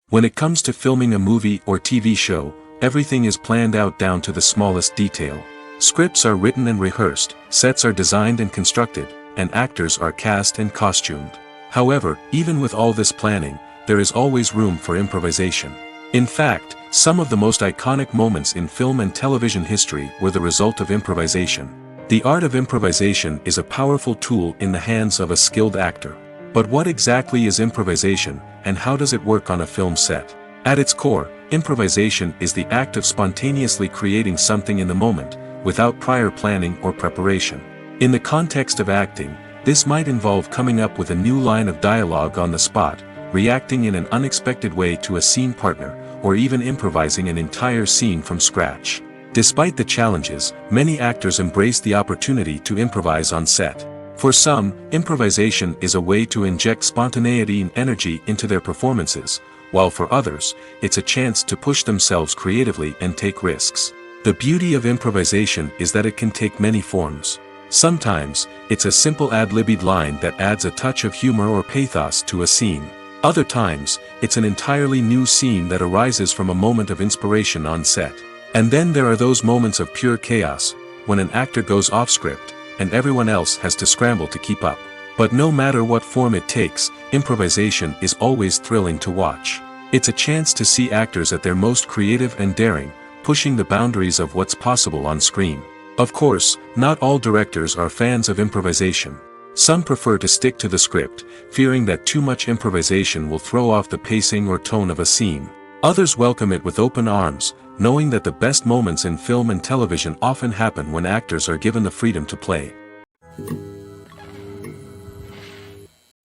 When it comes to filming a movie or TV show, everything is planned out down to the smallest detail. Scripts are written and rehearsed, sets are designed and constructed, and actors are cast and costumed. However, even with all this planning, there is always room for improvisation. In fact, some of the most iconic moments in film and television history were the result of improvisation. The art of improvisation is a powerful tool in the hands of a skilled actor. But what exactly is improvisation, and how does it work on a film set? At its core, improvisation is the act of spontaneously creating something in the moment, without prior planning or preparation. In the context of acting, this might involve coming up with a new line of dialogue on the spot, reacting in an unexpected way to a scene partner, or even improvising an entire scene from scratch. Despite the challenges, many actors embrace the opportunity to improvise on set. For some, improvisation is a way to inject spontaneity and energy into their performances, while for others, it's a chance to push themselves creatively and take risks. The beauty of improvisation is that it can take many forms. Sometimes, it's a simple ad-libbed line that adds a touch of humor or pathos to a scene. Other times, it's an entirely new scene that arises from a moment of inspiration on set. And then there are those moments of pure chaos, when an actor goes off script, and everyone else has to scramble to keep up. But no matter what form it takes, improvisation is always thrilling to watch. It's a chance to see actors at their most creative and daring, pushing the boundaries of what's possible on screen. Of course, not all directors are fans of improvisation. Some prefer to stick to the script, fearing that too much improvisation will throw off the pacing or tone of a scene. Others welcome it with open arms, knowing that the best moments in film and television often happen when actors are given the freedom to play.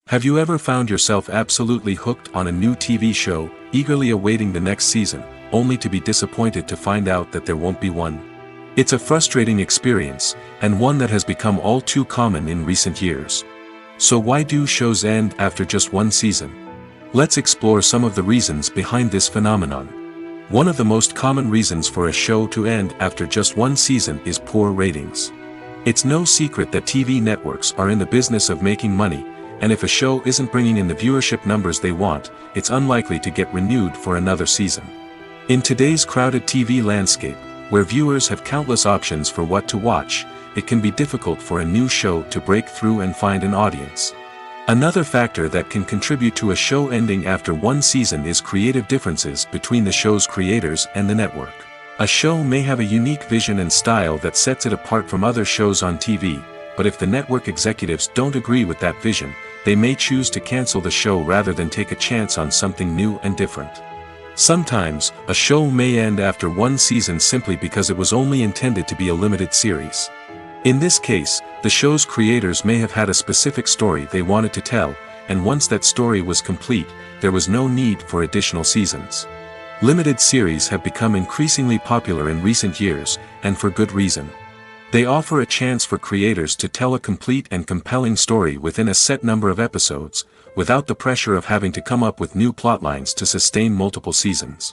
Have you ever found yourself absolutely hooked on a new TV show, eagerly awaiting the next season, only to be disappointed to find out that there won't be one? It's a frustrating experience, and one that has become all too common in recent years. So why do shows end after just one season? Let's explore some of the reasons behind this phenomenon. One of the most common reasons for a show to end after just one season is poor ratings. It's no secret that TV networks are in the business of making money, and if a show isn't bringing in the viewership numbers they want, it's unlikely to get renewed for another season. In today's crowded TV landscape, where viewers have countless options for what to watch, it can be difficult for a new show to break through and find an audience. Another factor that can contribute to a show ending after one season is creative differences between the show's creators and the network. A show may have a unique vision and style that sets it apart from other shows on TV, but if the network executives don't agree with that vision, they may choose to cancel the show rather than take a chance on something new and different. Sometimes, a show may end after one season simply because it was only intended to be a limited series. In this case, the show's creators may have had a specific story they wanted to tell, and once that story was complete, there was no need for additional seasons. Limited series have become increasingly popular in recent years, and for good reason. They offer a chance for creators to tell a complete and compelling story within a set number of episodes, without the pressure of having to come up with new plotlines to sustain multiple seasons.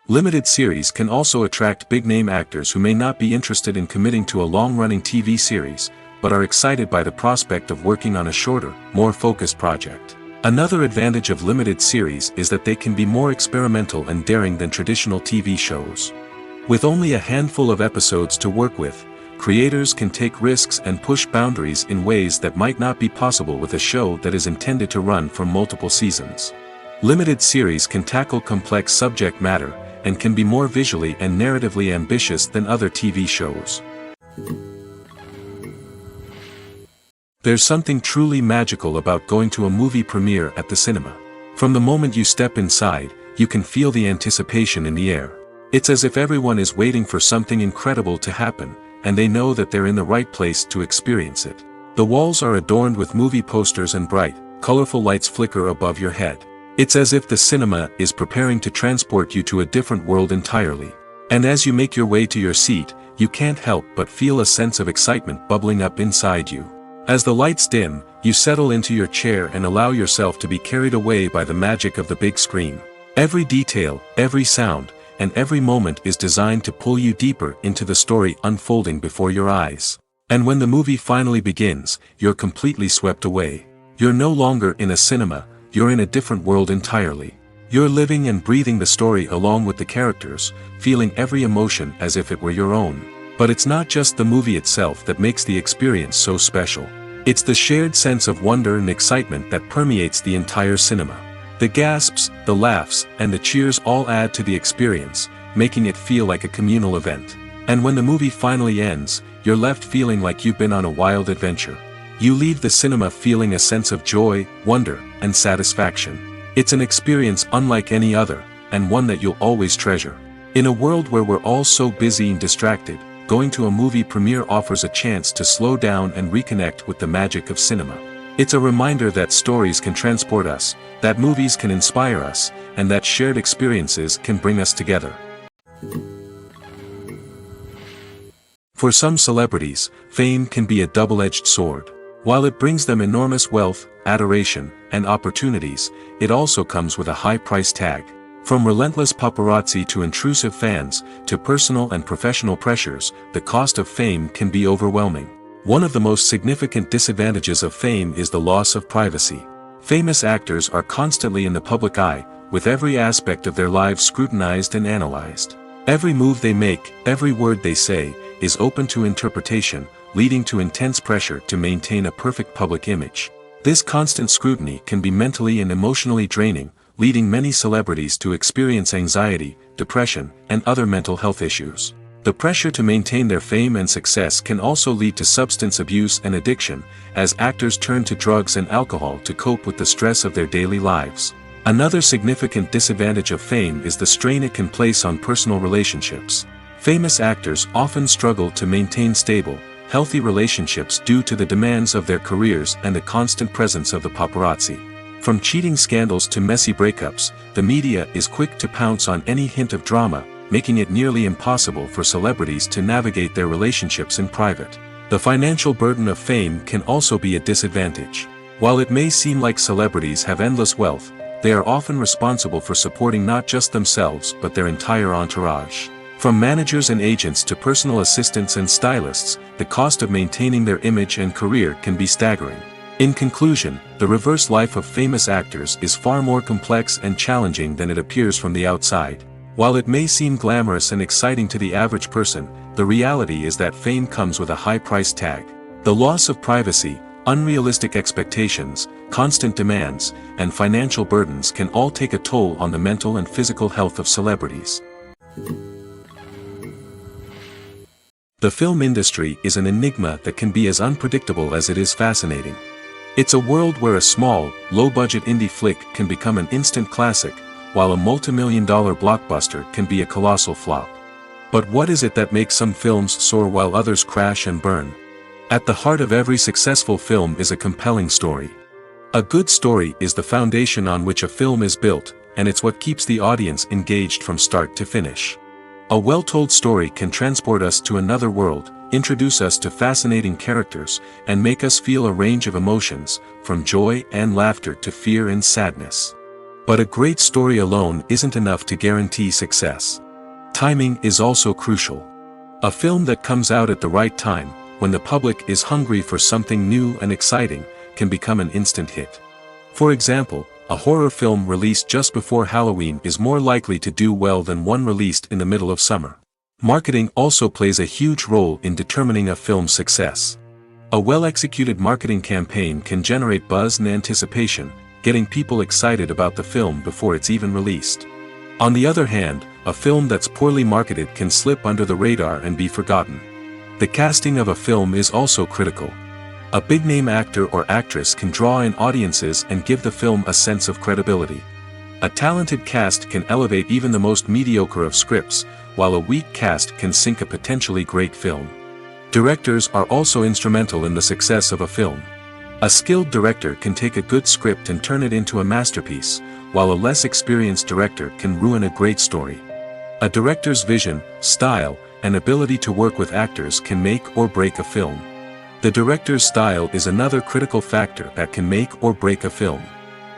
Limited series can also attract big-name actors who may not be interested in committing to a long-running TV series, but are excited by the prospect of working on a shorter, more focused project. Another advantage of limited series is that they can be more experimental and daring than traditional TV shows. With only a handful of episodes to work with, creators can take risks and push boundaries in ways that might not be possible with a show that is intended to run for multiple seasons. Limited series can tackle complex subject matter, and can be more visually and narratively ambitious than other TV shows. There's something truly magical about going to a movie premiere at the cinema. From the moment you step inside, you can feel the anticipation in the air. It's as if everyone is waiting for something incredible to happen, and they know that they're in the right place to experience it. The walls are adorned with movie posters and bright, colorful lights flicker above your head. It's as if the cinema is preparing to transport you to a different world entirely. And as you make your way to your seat, you can't help but feel a sense of excitement bubbling up inside you. As the lights dim, you settle into your chair and allow yourself to be carried away by the magic of the big screen. Every detail, every sound, and every moment is designed to pull you deeper into the story unfolding before your eyes. And when the movie finally begins, you're completely swept away. You're no longer in a cinema, you're in a different world entirely. You're living and breathing the story along with the characters, feeling every emotion as if it were your own. But it's not just the movie itself that makes the experience so special. It's the shared sense of wonder and excitement that permeates the entire cinema. The gasps, the laughs, and the cheers all add to the experience, making it feel like a communal event. And when the movie finally ends, you're left feeling like you've been on a wild adventure. You leave the cinema feeling a sense of joy, wonder, and satisfaction. It's an experience unlike any other, and one that you'll always treasure. In a world where we're all so busy and distracted, going to a movie premiere offers a chance to slow down and reconnect with the magic of cinema. It's a reminder that stories can transport us, that movies can inspire us, and that shared experiences can bring us together. For some celebrities, fame can be a double-edged sword. While it brings them enormous wealth, adoration, and opportunities, it also comes with a high price tag. From relentless paparazzi to intrusive fans, to personal and professional pressures, the cost of fame can be overwhelming. One of the most significant disadvantages of fame is the loss of privacy. Famous actors are constantly in the public eye, with every aspect of their lives scrutinized and analyzed. Every move they make, every word they say, is open to interpretation, leading to intense pressure to maintain a perfect public image. This constant scrutiny can be mentally and emotionally draining, leading many celebrities to experience anxiety, depression, and other mental health issues. The pressure to maintain their fame and success can also lead to substance abuse and addiction, as actors turn to drugs and alcohol to cope with the stress of their daily lives. Another significant disadvantage of fame is the strain it can place on personal relationships. Famous actors often struggle to maintain stable, healthy relationships due to the demands of their careers and the constant presence of the paparazzi. From cheating scandals to messy breakups, the media is quick to pounce on any hint of drama, making it nearly impossible for celebrities to navigate their relationships in private. The financial burden of fame can also be a disadvantage. While it may seem like celebrities have endless wealth, they are often responsible for supporting not just themselves but their entire entourage. From managers and agents to personal assistants and stylists, the cost of maintaining their image and career can be staggering. In conclusion, the reverse life of famous actors is far more complex and challenging than it appears from the outside. While it may seem glamorous and exciting to the average person, the reality is that fame comes with a high price tag. The loss of privacy, unrealistic expectations, constant demands, and financial burdens can all take a toll on the mental and physical health of celebrities. The film industry is an enigma that can be as unpredictable as it is fascinating. It's a world where a small, low-budget indie flick can become an instant classic, while a multi-million-dollar blockbuster can be a colossal flop. But what is it that makes some films soar while others crash and burn? At the heart of every successful film is a compelling story. A good story is the foundation on which a film is built, and it's what keeps the audience engaged from start to finish. A well-told story can transport us to another world, introduce us to fascinating characters, and make us feel a range of emotions, from joy and laughter to fear and sadness. But a great story alone isn't enough to guarantee success. Timing is also crucial. A film that comes out at the right time, when the public is hungry for something new and exciting, can become an instant hit. For example, a horror film released just before Halloween is more likely to do well than one released in the middle of summer. Marketing also plays a huge role in determining a film's success. A well-executed marketing campaign can generate buzz and anticipation, getting people excited about the film before it's even released. On the other hand, a film that's poorly marketed can slip under the radar and be forgotten. The casting of a film is also critical. A big-name actor or actress can draw in audiences and give the film a sense of credibility. A talented cast can elevate even the most mediocre of scripts, while a weak cast can sink a potentially great film. Directors are also instrumental in the success of a film. A skilled director can take a good script and turn it into a masterpiece, while a less experienced director can ruin a great story. A director's vision, style, and ability to work with actors can make or break a film. The director's style is another critical factor that can make or break a film.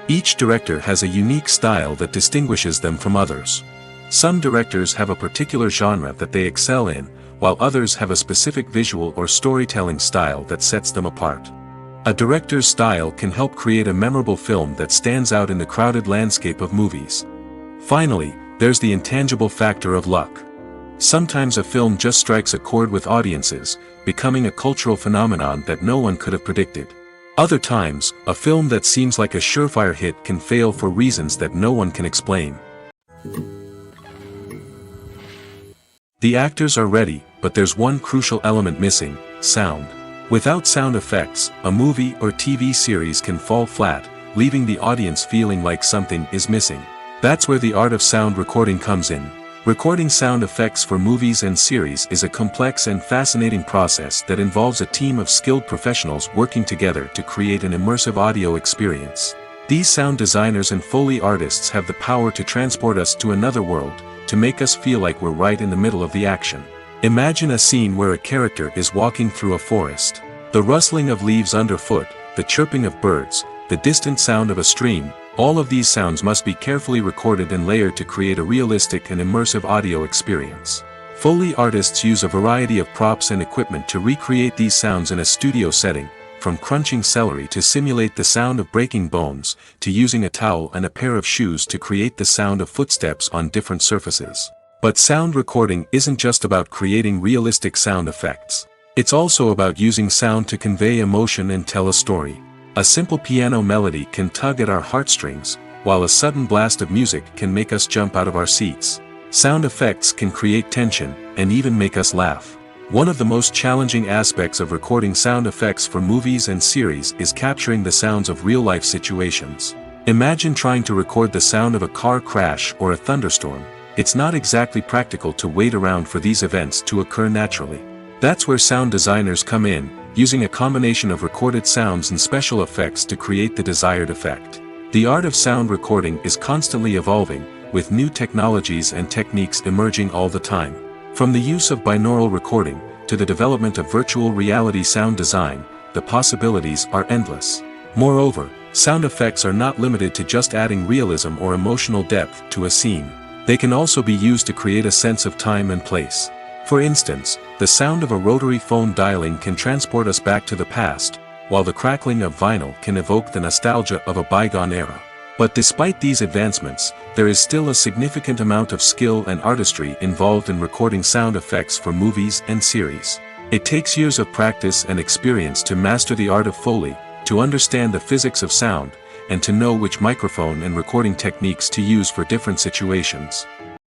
Each director has a unique style that distinguishes them from others. Some directors have a particular genre that they excel in, while others have a specific visual or storytelling style that sets them apart. A director's style can help create a memorable film that stands out in the crowded landscape of movies. Finally, there's the intangible factor of luck. Sometimes a film just strikes a chord with audiences, becoming a cultural phenomenon that no one could have predicted. Other times, a film that seems like a surefire hit can fail for reasons that no one can explain. The actors are ready, but there's one crucial element missing: sound. Without sound effects, a movie or TV series can fall flat, leaving the audience feeling like something is missing. That's where the art of sound recording comes in. Recording sound effects for movies and series is a complex and fascinating process that involves a team of skilled professionals working together to create an immersive audio experience. These sound designers and Foley artists have the power to transport us to another world, to make us feel like we're right in the middle of the action. Imagine a scene where a character is walking through a forest. The rustling of leaves underfoot, the chirping of birds, the distant sound of a stream, all of these sounds must be carefully recorded and layered to create a realistic and immersive audio experience. Foley artists use a variety of props and equipment to recreate these sounds in a studio setting, from crunching celery to simulate the sound of breaking bones, to using a towel and a pair of shoes to create the sound of footsteps on different surfaces. But sound recording isn't just about creating realistic sound effects. It's also about using sound to convey emotion and tell a story. A simple piano melody can tug at our heartstrings, while a sudden blast of music can make us jump out of our seats. Sound effects can create tension, and even make us laugh. One of the most challenging aspects of recording sound effects for movies and series is capturing the sounds of real-life situations. Imagine trying to record the sound of a car crash or a thunderstorm. It's not exactly practical to wait around for these events to occur naturally. That's where sound designers come in, using a combination of recorded sounds and special effects to create the desired effect. The art of sound recording is constantly evolving, with new technologies and techniques emerging all the time. From the use of binaural recording, to the development of virtual reality sound design, the possibilities are endless. Moreover, sound effects are not limited to just adding realism or emotional depth to a scene. They can also be used to create a sense of time and place. For instance, the sound of a rotary phone dialing can transport us back to the past, while the crackling of vinyl can evoke the nostalgia of a bygone era. But despite these advancements, there is still a significant amount of skill and artistry involved in recording sound effects for movies and series. It takes years of practice and experience to master the art of Foley, to understand the physics of sound, and to know which microphone and recording techniques to use for different situations.